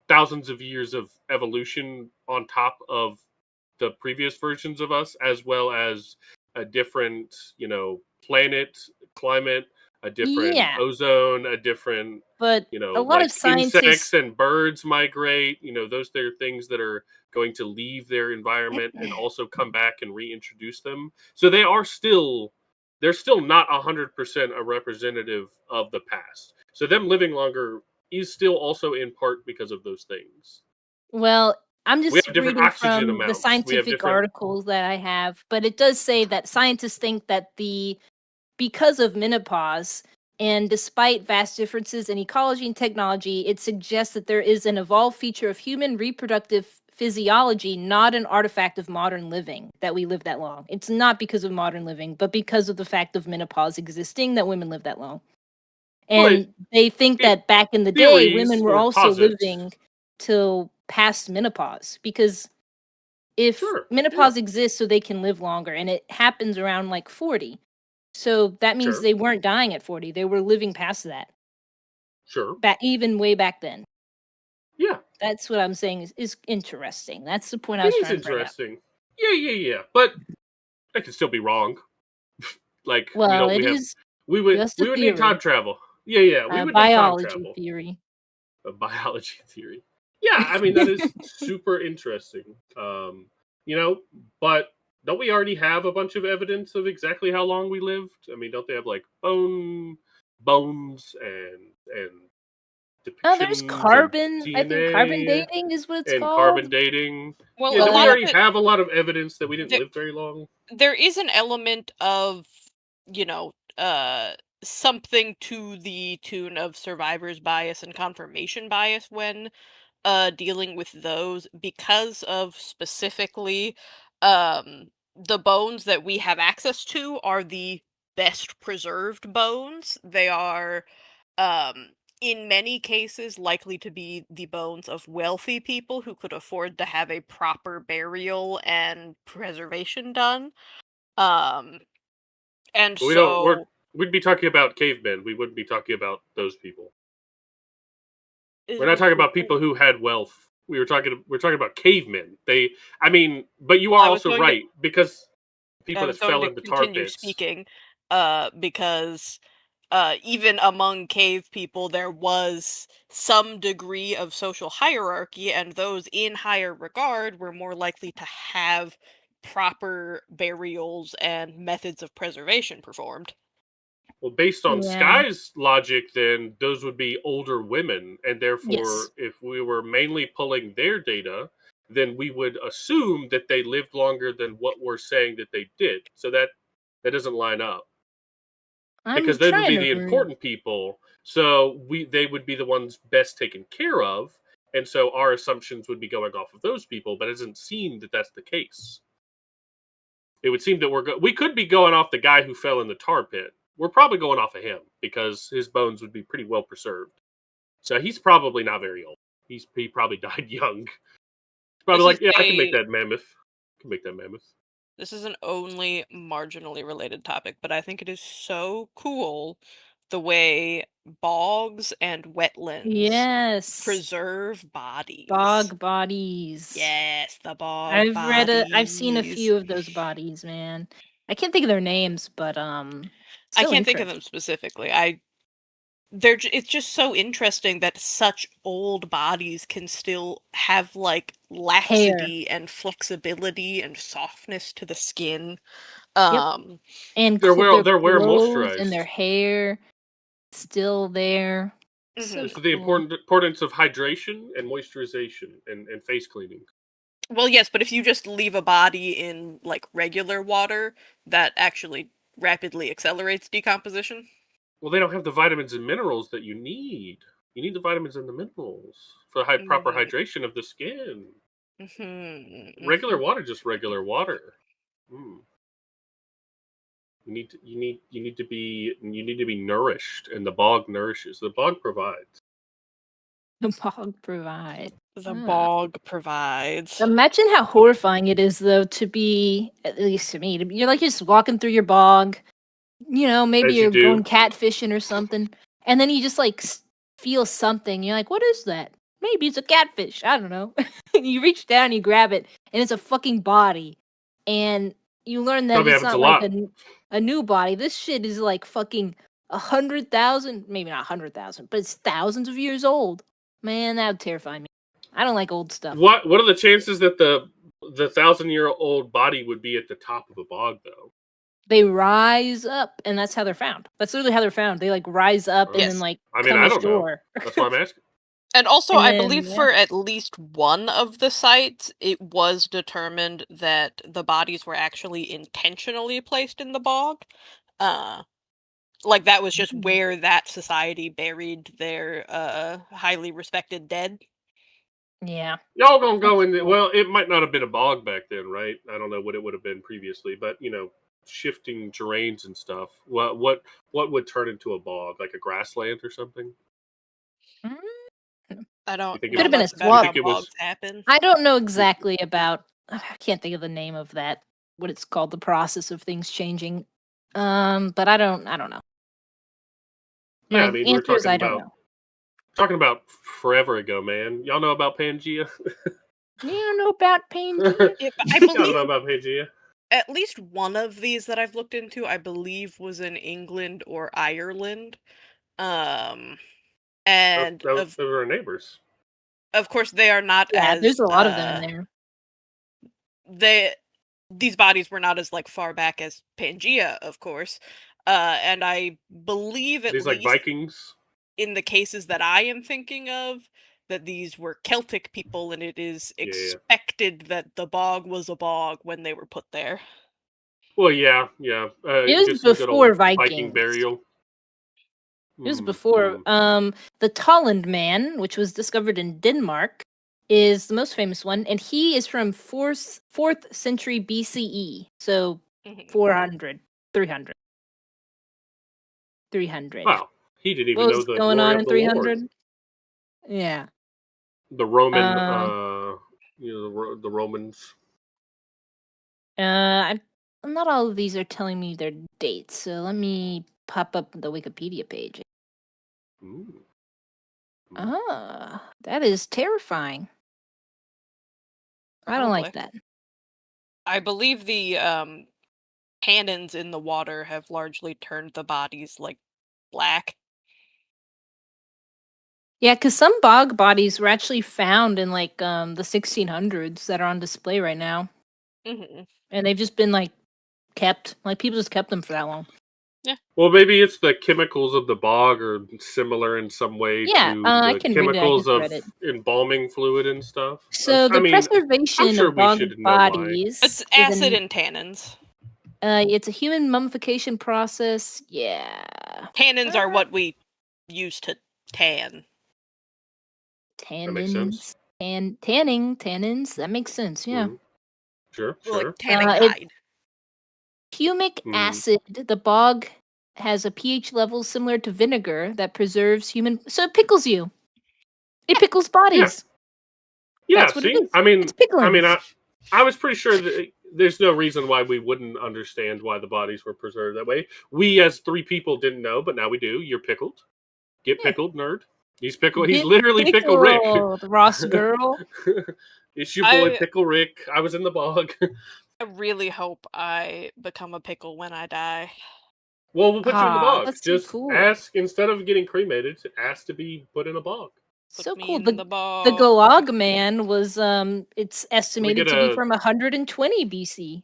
thousands of years of evolution on top of the previous versions of us, as well as a different, planet, climate, a different ozone, a different, but a lot of scientists, insects and birds migrate. Those are things that are going to leave their environment and also come back and reintroduce them. So they're still not 100% a representative of the past. So them living longer is still also in part because of those things. Well, I'm just reading from amounts. the scientific articles that I have, but it does say that scientists think that because of menopause and despite vast differences in ecology and technology, it suggests that there is an evolved feature of human reproductive physiology, not an artifact of modern living, that we live that long. It's not because of modern living, but because of the fact of menopause existing that women live that long. And they think that back in the day, women were also living till past menopause, because if menopause exists so they can live longer, and it happens around like 40. So that means they weren't dying at 40. They were living past that. Sure. Even way back then. Yeah. That's what I'm saying is interesting. That's the point I was trying to bring up. Interesting. Yeah. But I could still be wrong. Like, well, we would need time travel. Yeah. We would need time travel. Theory. A biology theory. Yeah, I mean that is super interesting. But don't we already have a bunch of evidence of exactly how long we lived? I mean, don't they have like bones and depictions? There's carbon. I think carbon dating is what it's called. Carbon dating. Well, don't we already have a lot of evidence that we didn't live very long? There is an element of, something to the tune of survivor's bias and confirmation bias when dealing with those, because of specifically the bones that we have access to are the best preserved bones. They are in many cases likely to be the bones of wealthy people who could afford to have a proper burial and preservation done. And so we'd be talking about cavemen. We wouldn't be talking about those people. We're not talking about people who had wealth. We're talking about cavemen. But you are also right, because people that fell into tar pits. Speaking, because even among cave people, there was some degree of social hierarchy, and those in higher regard were more likely to have proper burials and methods of preservation performed. Well, based on Yeah. Sky's logic, then those would be older women, and Yes. therefore, if we were mainly pulling their data, then we would assume that they lived longer than what we're saying that they did. So that doesn't line up I'm because they would trying be to the read. important people. So they would be the ones best taken care of, and so our assumptions would be going off of those people. But it doesn't seem that that's the case. It would seem that we could be going off the guy who fell in the tar pit. We're probably going off of him because his bones would be pretty well preserved. So he's probably not very old. He probably died young. He's probably This is like, yeah, I can make a that mammoth. I can make that mammoth. this is an only marginally related topic, but I think it is so cool the way bogs and wetlands Yes. preserve bodies. Bog bodies. Yes, the bog I've seen a bodies. few of those bodies, man. I can't think of their names, but I so can't think of them interesting. specifically. It's just so interesting that such old bodies can still have like Hair. laxity and flexibility and softness to the skin. Yep. Um And their They're wear clothes and their moisturized. hair still there. So mhm. This is the cool. importance of hydration and moisturization and face cleaning. Well, yes, but if you just leave a body in like regular water, that actually rapidly accelerates decomposition. Well, they don't have the vitamins and minerals that you need. You need the vitamins and the minerals for proper Mm, hydration of the skin. mhm, Regular mhm. water, just regular water. Mm. You need to be nourished, and the bog nourishes. The bog provides. The bog provide. The Ah. bog provides. Imagine how horrifying it is, though, to be, at least to me, you're like just walking through your bog, maybe As you you're going do. catfishing or something, and then you just like feel something. You're like, what is that? Maybe it's a catfish. I don't know. You reach down, you grab it, and it's a fucking body. And you learn that Probably it's happens a not like lot. a new body. This shit is like fucking 100,000, maybe not 100,000, but it's thousands of years old. Man, that would terrify me. I don't like old stuff. What are the chances that the 1,000-year-old body would be at the top of a bog though? They rise up, and that's how they're found. That's literally how they're found. They like rise up and Oh. then Yes. like I mean, come I don't know. ashore. That's why I'm asking. And also, And I then believe yeah. for at least one of the sites, it was determined that the bodies were actually intentionally placed in the bog. Uh, like that was just Mm. where that society buried their highly respected dead. Yeah. Y'all gonna go That's in? cool. Well, it might not have been a bog back then, right? I don't know what it would have been previously, but shifting terrains and stuff. What would turn into a bog, like a grassland or something? Mm. I You don't think Could know have been a much you about swamp. how think it bogs was? happen. I don't know You, exactly about I can't think of the name of that, what it's called, the process of things changing. But I don't know. yeah, I My mean, we're answer is I don't know. talking about forever ago, man. Y'all know about Pangea? You don't know about Pangea? Yeah, but I Y'all believe know about Pangea? at least one of these that I've looked into, I believe, was in England or Ireland. Um, and Those are our neighbors. of course they are not Yeah, there's as a lot of them in there. they these bodies were not as like far back as Pangea, of course. And I believe at These like least Vikings. in the cases that I am thinking of, that these were Celtic people, and it is Yeah. expected that the bog was a bog when they were put there. Well, yeah, yeah. It was Just some good old before Viking Vikings. burial. It was Hmm. before Hmm. the Tolland man, which was discovered in Denmark, is the most famous one, and he is from fourth century BCE. So Mhm. 400, 300, 300. Wow. He didn't even What know was the going glory on of in the Lord. 300? Yeah. The Roman, Um the Romans. I not all of these are telling me their dates. So let me pop up the Wikipedia page. Mm. Mm. Ah, that is terrifying. I don't like Probably. that. I believe the cannons in the water have largely turned the bodies like black. Yeah, because some bog bodies were actually found in like the 1600s that are on display right now, Hmm. and they've just been like kept. Like people just kept them for that long. Well, maybe it's the chemicals of the bog are similar in some way Yeah, to I the can read it. I chemicals just of read it. embalming fluid and stuff. So I the mean, I'm preservation sure of we bog should know why. It's bodies acid and tannins. it's a human mummification process. Yeah. Tannins are what we use to tan. That makes sense. Tannins. That makes sense. Yeah. Mhm. Sure, Like sure. tanning It's hide. humic Mm. acid. The bog has a pH level similar to vinegar that preserves human. So it pickles you. It pickles bodies. Yeah, That's what it see? is. It's I pickling. mean, I was pretty sure that there's no reason why we wouldn't understand why the bodies were preserved that way. We, as three people, didn't know, but now we do. You're pickled. Get Yeah. pickled, nerd. He's pickled. He's Get literally Pickle Rick. pickled, Ross girl. It's your boy I Pickle Rick. I was in the bog. really hope I become a pickle when I die. Well, we'll put you in the Ah, bog. that's so Just cool. ask instead of getting cremated. Ask to be put in a bog. Put So me cool. in The the bog. Gulag Man was it's Can we estimated get to be a? from 120 BC.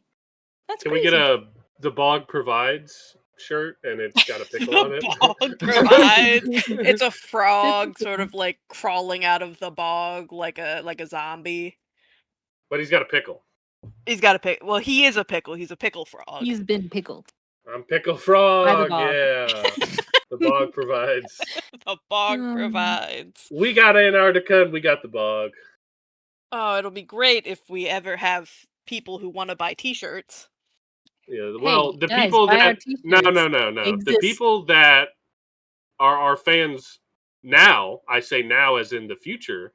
That's Can we get crazy. a the bog provides shirt and it's got a pickle on The it? bog provides. It's a frog, Typical. sort of like crawling out of the bog like a zombie. But he's got a pickle. He's got a pick. Well, he is a pickle. He's a pickle frog. He's been pickled I'm Pickle by the Frog. bog. Yeah, the bog provides. The bog Um, provides. We got Antarctica and we got the bog. Oh, it'll be great if we ever have people who want to buy T-shirts. Yeah. Well, Hey the guys, people buy our that no t-shirts. no no They no the exist. people that are our fans now. I say now as in the future.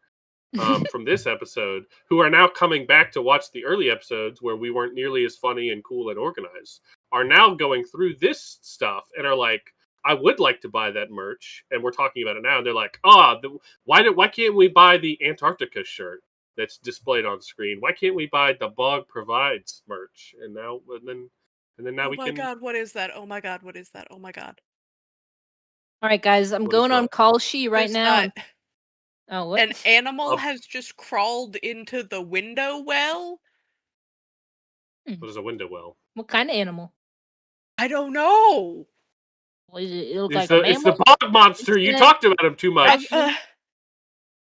From this episode, who are now coming back to watch the early episodes where we weren't nearly as funny and cool and organized, are now going through this stuff and are like, I would like to buy that merch, and we're talking about it now. And they're like, why can't we buy the Antarctica shirt that's displayed on screen? Why can't we buy the Bog Provides merch? And then now Oh we my can. god, what is that? Oh my god, what is that? Oh my god. All right, guys, I'm What is going on what? call she right There's now. Oh, what? an animal Uh, has just crawled into the window well. what is a window well? What kind of animal? I don't know. It look It's like a the mammal? bog monster. You Insect? talked about him too much.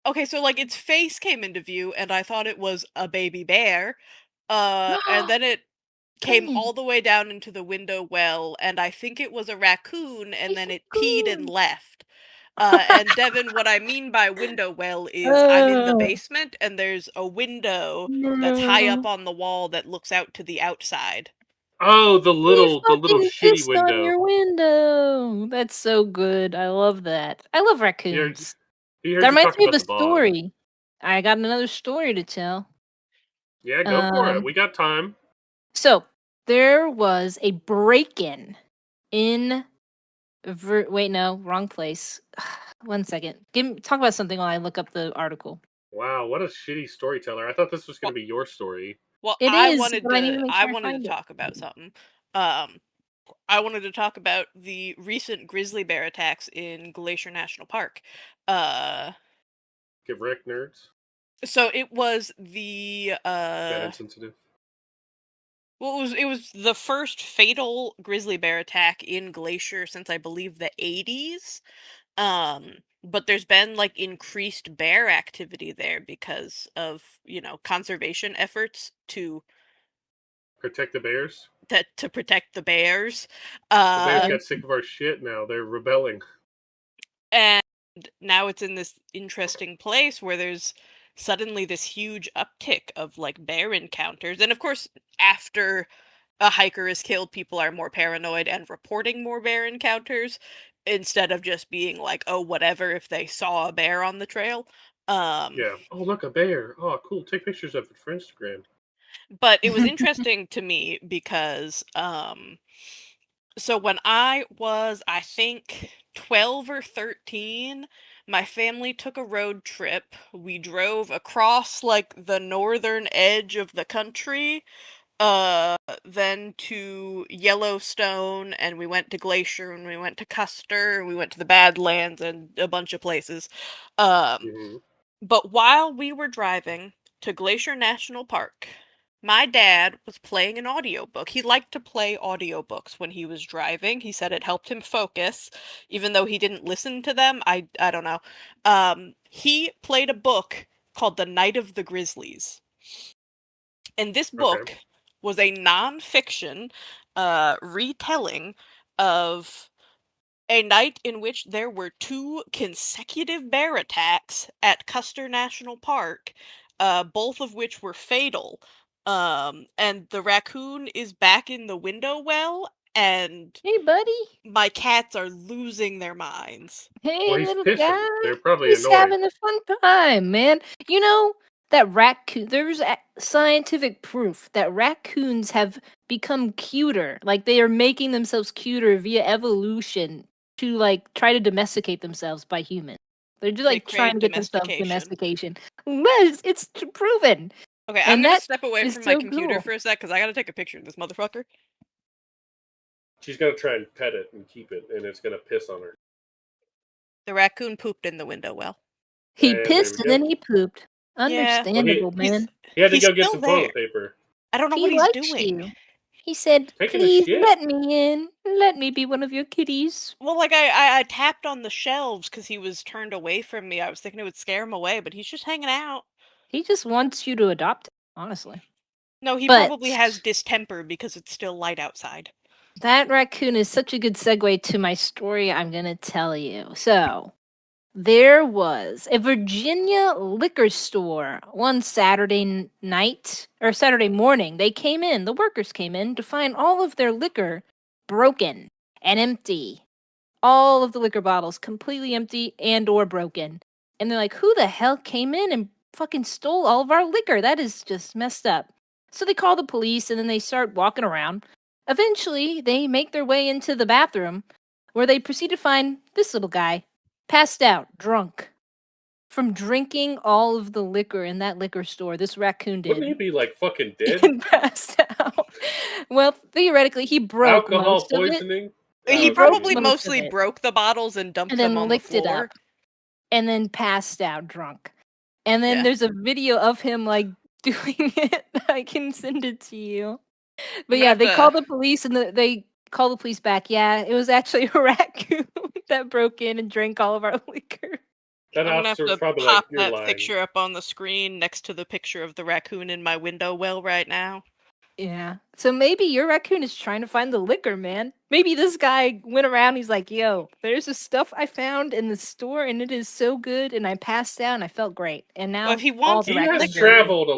Okay, so like its face came into view and I thought it was a baby bear. And then it came Dang, all the way down into the window well, and I think it was a raccoon, and then it peed and left. And Devin, what I mean by window well is I'm in the Oh, basement, and there's a window that's high up no. on the wall that looks out to the outside. Oh, He the little fucking shitty pissed on window. your window. That's so good. I love that. I love He heard, raccoons. he That heard you reminds talk me of about a the bog. story. I got another story to tell. Yeah, go for it. Um, We got time. so there was a break-in in wait, no, wrong place. 1 second. Talk about something while I look up the article. Wow, what a shitty storyteller. I thought this was going Well, to be your story. well, It I is, wanted but I need to to make I sure I wanted to find it. talk about something. Um, I wanted to talk about the recent grizzly bear attacks in Glacier National Park. Uh, Give Rick nerds. so it was the That insensitive. well, it was the first fatal grizzly bear attack in Glacier since I believe the 80s. But there's been like increased bear activity there because of, conservation efforts Protect the bears. to protect the bears. The bears Uh got sick of our shit now. They're rebelling. and now it's in this interesting place where there's suddenly this huge uptick of like bear encounters. And of course, after a hiker is killed, people are more paranoid and reporting more bear encounters instead of just being like, oh, whatever, if they saw a bear on the trail. Yeah. Oh, look, a bear. Oh, cool. Take pictures of it for Instagram. But it was interesting to me because so when I was, I think, 12 or 13, my family took a road trip. We drove across like the northern edge of the country Then to Yellowstone, and we went to Glacier, and we went to Custer, and we went to the Badlands, and a bunch of places. Mhm. But while we were driving to Glacier National Park, my dad was playing an audiobook. He liked to play audiobooks when he was driving. He said it helped him focus, even though he didn't listen to them. I don't know. He played a book called The Night of the Grizzlies. And this Okay. book was a non-fiction retelling of a night in which there were 2 consecutive bear attacks at Custer National Park, both of which were fatal. And the raccoon is back in the window well, and Hey, buddy. my cats are losing their minds. Hey, Well, he's little pissing. guy. They're probably He's annoyed. having a fun time, man. You know that raccoon. There's scientific proof that raccoons have become cuter. Like they are making themselves cuter via evolution to like try to domesticate themselves by humans. They're just They like trying crave to get themselves domestication. domestication. Well, it's proven, Okay, I'm and gonna that step away is from my so computer cool. for a sec because I gotta take a picture of this motherfucker. She's gonna try and pet it and keep it, and it's gonna piss on her. The raccoon pooped in the window well. He And there we pissed and go. then he pooped. Yeah. Well, Understandable, He's man. he had to he's go get still some there. toilet paper. I don't know He what he's likes doing. you. He said, Taking a "Please shit. let me in. Let me be one of your kitties." Well, like I tapped on the shelves because he was turned away from me. I was thinking it would scare him away, but he's just hanging out. He just wants you to adopt him, honestly. No, he But probably has distemper because it's still light outside. that raccoon is such a good segue to my story I'm going to tell you. So, there was a Virginia liquor store one Saturday night or Saturday morning. They came in, the workers came in to find all of their liquor broken and empty. All of the liquor bottles completely empty and or broken. And they're like, who the hell came in and fucking stole all of our liquor? That is just messed up. So they call the police and then they start walking around. Eventually, they make their way into the bathroom where they proceed to find this little guy passed out, drunk. From drinking all of the liquor in that liquor store, this raccoon Wouldn't he did. be like fucking dead? And passed out. Well, theoretically, he broke Alcohol most of it. poisoning. He Oh, broke probably Jesus. most of mostly it. broke the bottles and dumped And them then on the licked it floor. up. And then passed out drunk. And then Yeah. there's a video of him like doing it. I can send it to you. But I'm yeah, gonna they have call to- the police and they call the police back. Yeah, it was actually a raccoon that broke in and drank all of our liquor. That I'm gonna have officer was to probably pop like, "You're that lying." picture up on the screen next to the picture of the raccoon in my window well right now. Yeah. So maybe your raccoon is trying to find the liquor, man. Maybe this guy went around, he's like, yo, there's this stuff I found in the store and it is so good and I passed out and I felt great. And Well, if now he all wants the He has raccoons are liquor, traveled a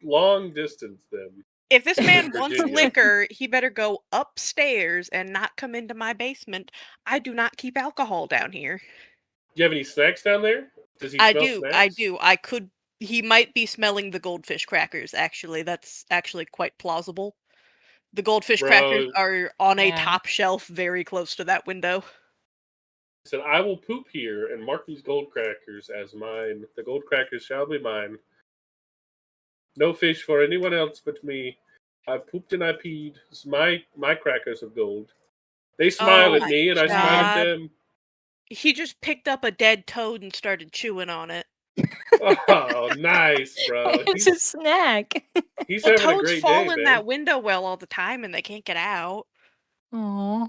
long distance then. if this man In wants Virginia. liquor, he better go upstairs and not come into my basement. I do not keep alcohol down here. Do you have any snacks down there? Does he I smell do. snacks? I could. He might be smelling the goldfish crackers, actually. That's actually quite plausible. The goldfish crackers Bro, are on a Yeah. top shelf very close to that window. he said, "I will poop here and mark these gold crackers as mine. The gold crackers shall be mine. No fish for anyone else but me. I pooped and I peed. It's my crackers of gold." They smile Oh at my me and I smile at god. them. He just picked up a dead toad and started chewing on it. Oh, nice, bro. It's a snack. He's Well, having a toads great fall day, in man. that window well all the time and they can't get out. Aw.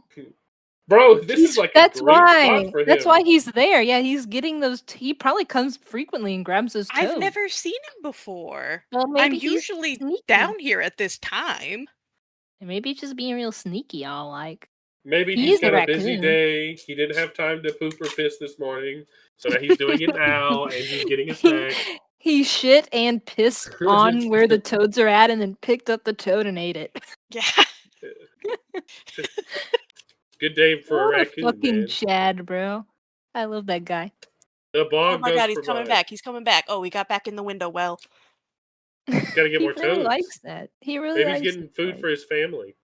Bro, this is like a That's great spot why. for That's him. why he's there. Yeah, he's getting those. He probably comes frequently and grabs those I've toads. never seen him before. Well, I'm maybe he's usually sneaky. down here at this time. Maybe he's just being real sneaky. All like Maybe he he's is a got a busy raccoon. day. He didn't have time to poop or piss this morning, so now he's doing it now, and he's getting a snack. He shit and pissed on where the toads are at, and then picked up the toad and ate it. Yeah. Good day for a What a raccoon, fucking man. Chad, bro. I love that guy. The Oh bog my does god, he's coming provide. back. He's coming back. Oh, we got back in the window well. Gotta get He more really toads. likes that. He really Maybe he's likes getting it, food like- for his family.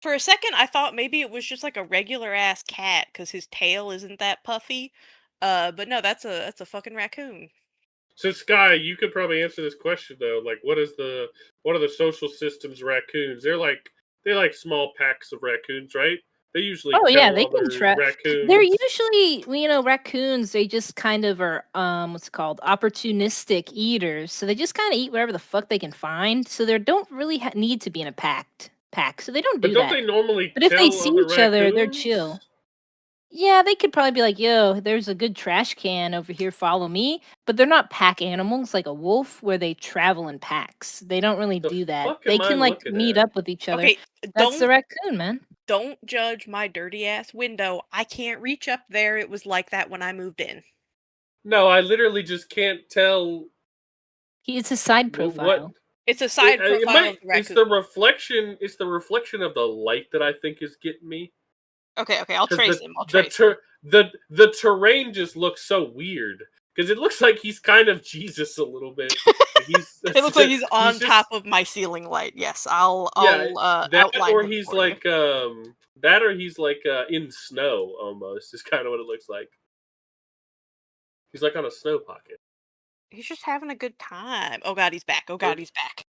For a second, I thought maybe it was just like a regular ass cat because his tail isn't that puffy. But no, that's a fucking raccoon. So Sky, you could probably answer this question though. Like, what are the social systems of raccoons? They're like small packs of raccoons, right? They usually Oh yeah, tell they can other They're raccoons. usually, raccoons. They just kind of are, what's it called, opportunistic eaters. So they just kind of eat whatever the fuck they can find. So they don't really need to be in a pack. So they don't But do don't that. they normally But if they tell see other each other, they're chill. raccoons? Yeah, they could probably be like, "Yo, there's a good trash can over here. Follow me." But they're not pack animals like a wolf, where they travel in packs. They don't really The do that. fuck They am I can like looking meet at? up with each other. Okay, That's the raccoon, man. don't judge my dirty ass window. I can't reach up there. It was like that when I moved in. No, I literally just can't tell It's a side what. profile. It's a side It profile might. of the It's raccoon. the reflection. It's the reflection of the light that I think is getting me. Okay, I'll Because trace him. I'll trace him. the terrain just looks so weird. Because it looks like he's kind of Jesus a little bit. Like It looks like he's he's on top just of my ceiling light. Yes, I'll yeah, that outline or him he's for you. like in snow almost is kind of what it looks like. He's like on a snow pocket. He's just having a good time. Oh god, he's back. Oh god, he's back.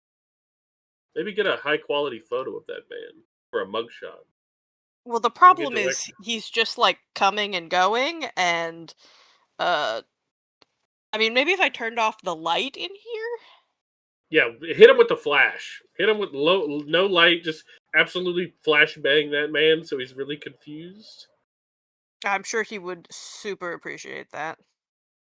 Maybe get a high quality photo of that man for a mugshot. Well, the And get problem direct. is he's just like coming and going, and uh, I mean, maybe if I turned off the light in here. Yeah, hit him with the flash. Hit him with no light. Just absolutely flash bang that man so he's really confused. I'm sure he would super appreciate that.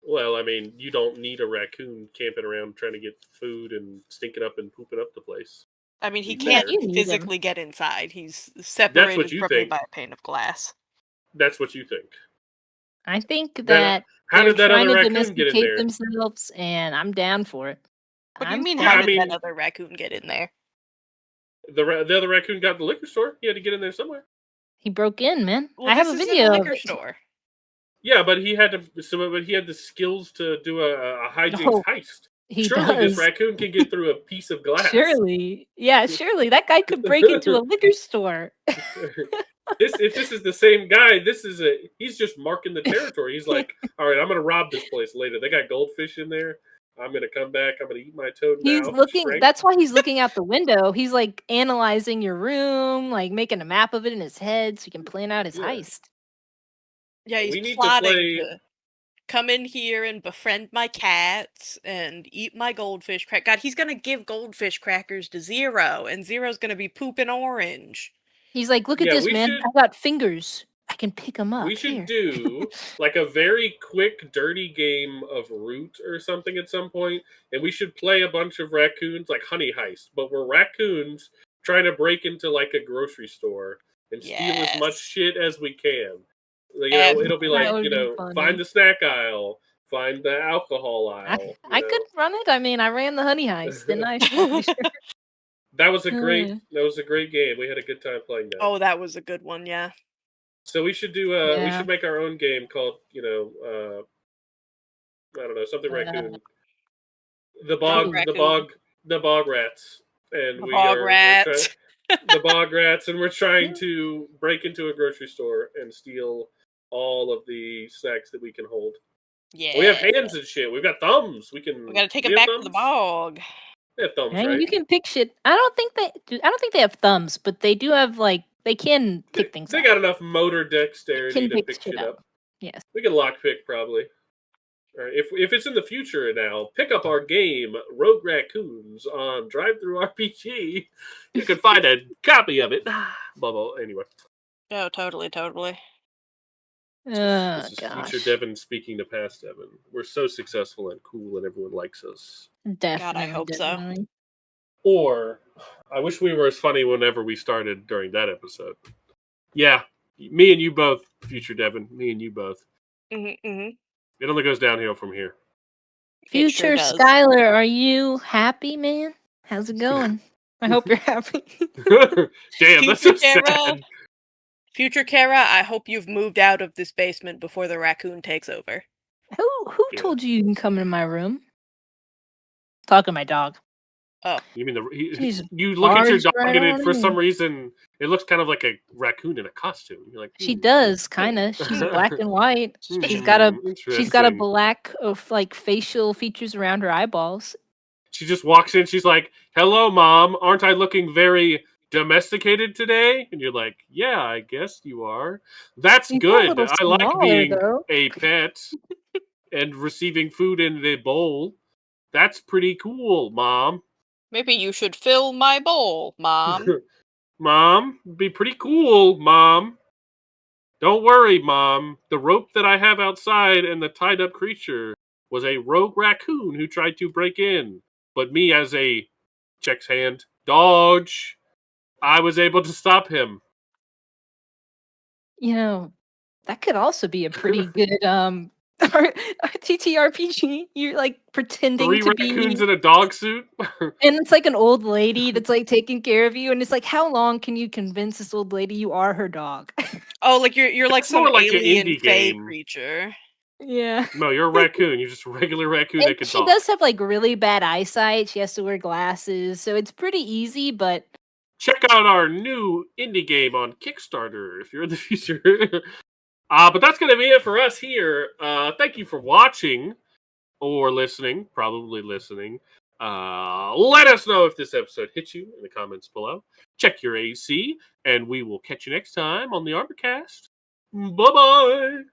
Well, I mean, you don't need a raccoon camping around trying to get food and stinking up and pooping up the place. I mean, he He's can't there. You need them. physically get inside. He's That's what separated you from me think. by a pane of glass. That's what you think. I think Then that how they're did that trying other to raccoon get in domesticate there? themselves, and I'm down for it. What do you I'm mean? Yeah, How I down. did that mean, other raccoon get in there? the other raccoon got in the liquor store. He had to get in there somewhere. He broke in, man. Well, I have this a isn't a video of liquor it. store. Yeah, but he had to. But he had the skills to do a hijinks No, heist. he Surely this does. raccoon can get through a piece of glass. Surely. Yeah, surely. That guy could break into a liquor store. If this is the same guy, he's just marking the territory. He's like, all right, I'm gonna rob this place later. They got goldfish in there. I'm gonna come back. I'm gonna eat my toad He's now. looking, Strength. that's why he's looking out the window. He's like analyzing your room, like making a map of it in his head so he can plan out his Yeah. heist. Yeah, he's We need to plotting play. to come in here and befriend my cats and eat my goldfish crack. God, he's gonna give goldfish crackers to Zero, and Zero's gonna be pooping orange. He's like, look at Yeah, this, man. I got fingers. I can pick them we up. should Here. do like a very quick, dirty game of Root or something at some point, and we should play a bunch of raccoons, like Honey Heist, but we're raccoons trying to break into like a grocery store and steal as much Yes. shit as we can. You know, Every- it'll be That like, would you be know, funny. find the snack aisle, find the alcohol aisle. I could run it. I mean, I ran the honey heist, didn't I? That was a great game. We had a good time playing that. Oh, that was a good one, yeah. So we should do we should make our own game called, I don't know, something raccoon. The bog rats. And the bog rats, and we're trying to break into a grocery store and steal all of the snacks that we can hold. Yeah. We have hands and shit. We've got thumbs. We gotta take them back to the bog. They have thumbs, Man, right? you can pick shit. I don't think they have thumbs, but they do have they can pick things They up. got enough motor dexterity to pick shit up. Yes. We can lockpick probably. All right, if it's in the future now, pick up our game Rogue Raccoons on Drive-Thru RPG. You can find a copy of it. Bubble. Anyway. Oh, totally. This is future Devin speaking to past Devin. We're so successful and cool, and everyone likes us. Definitely. God, I hope so. Or I wish we were as funny whenever we started during that episode. Yeah, me and you both, future Devin. Me and you both. Mm-hmm. It only goes downhill from here. Future Skylar, are you happy, man? How's it going? I hope you're happy. Damn, that's so sad. Future Kara, I hope you've moved out of this basement before the raccoon takes over. Who told you can come in my room? Talking to my dog. Oh, You mean She's you look at your barged dog right and on for some in. reason it looks kind of like a raccoon in a costume. You're like, She does, kinda. She's black and white. She's got a interesting. black of like facial features around her eyeballs. She just walks in. She's like, "Hello, Mom. Aren't I looking very domesticated today?" And you're like, "Yeah, I guess you are. That's She's a good. little I like smaller being though. a pet and receiving food in the bowl. That's pretty cool, Mom." maybe you should fill my bowl, Mom. Mom, be pretty cool, Mom. Don't worry, Mom. The rope that I have outside and the tied up creature was a rogue raccoon who tried to break in. But me, as a checks hand dodge, I was able to stop him. You know, that could also be a pretty good TTRPG. You're like pretending 3 to raccoons be, in a dog suit. and it's like an old lady that's like taking care of you, and it's like, how long can you convince this old lady you are her dog? Oh, like you're like It's some more like an alien indie fae game. creature. Yeah. No, you're a raccoon. You're just a regular raccoon And that can she talk. does have like really bad eyesight. She has to wear glasses, so it's pretty easy, but Check out our new indie game on Kickstarter if you're in the future. But that's going to be it for us here. Thank you for watching or listening, probably listening. Let us know if this episode hit you in the comments below. Check your AC, and we will catch you next time on the Arborcast. Bye-bye.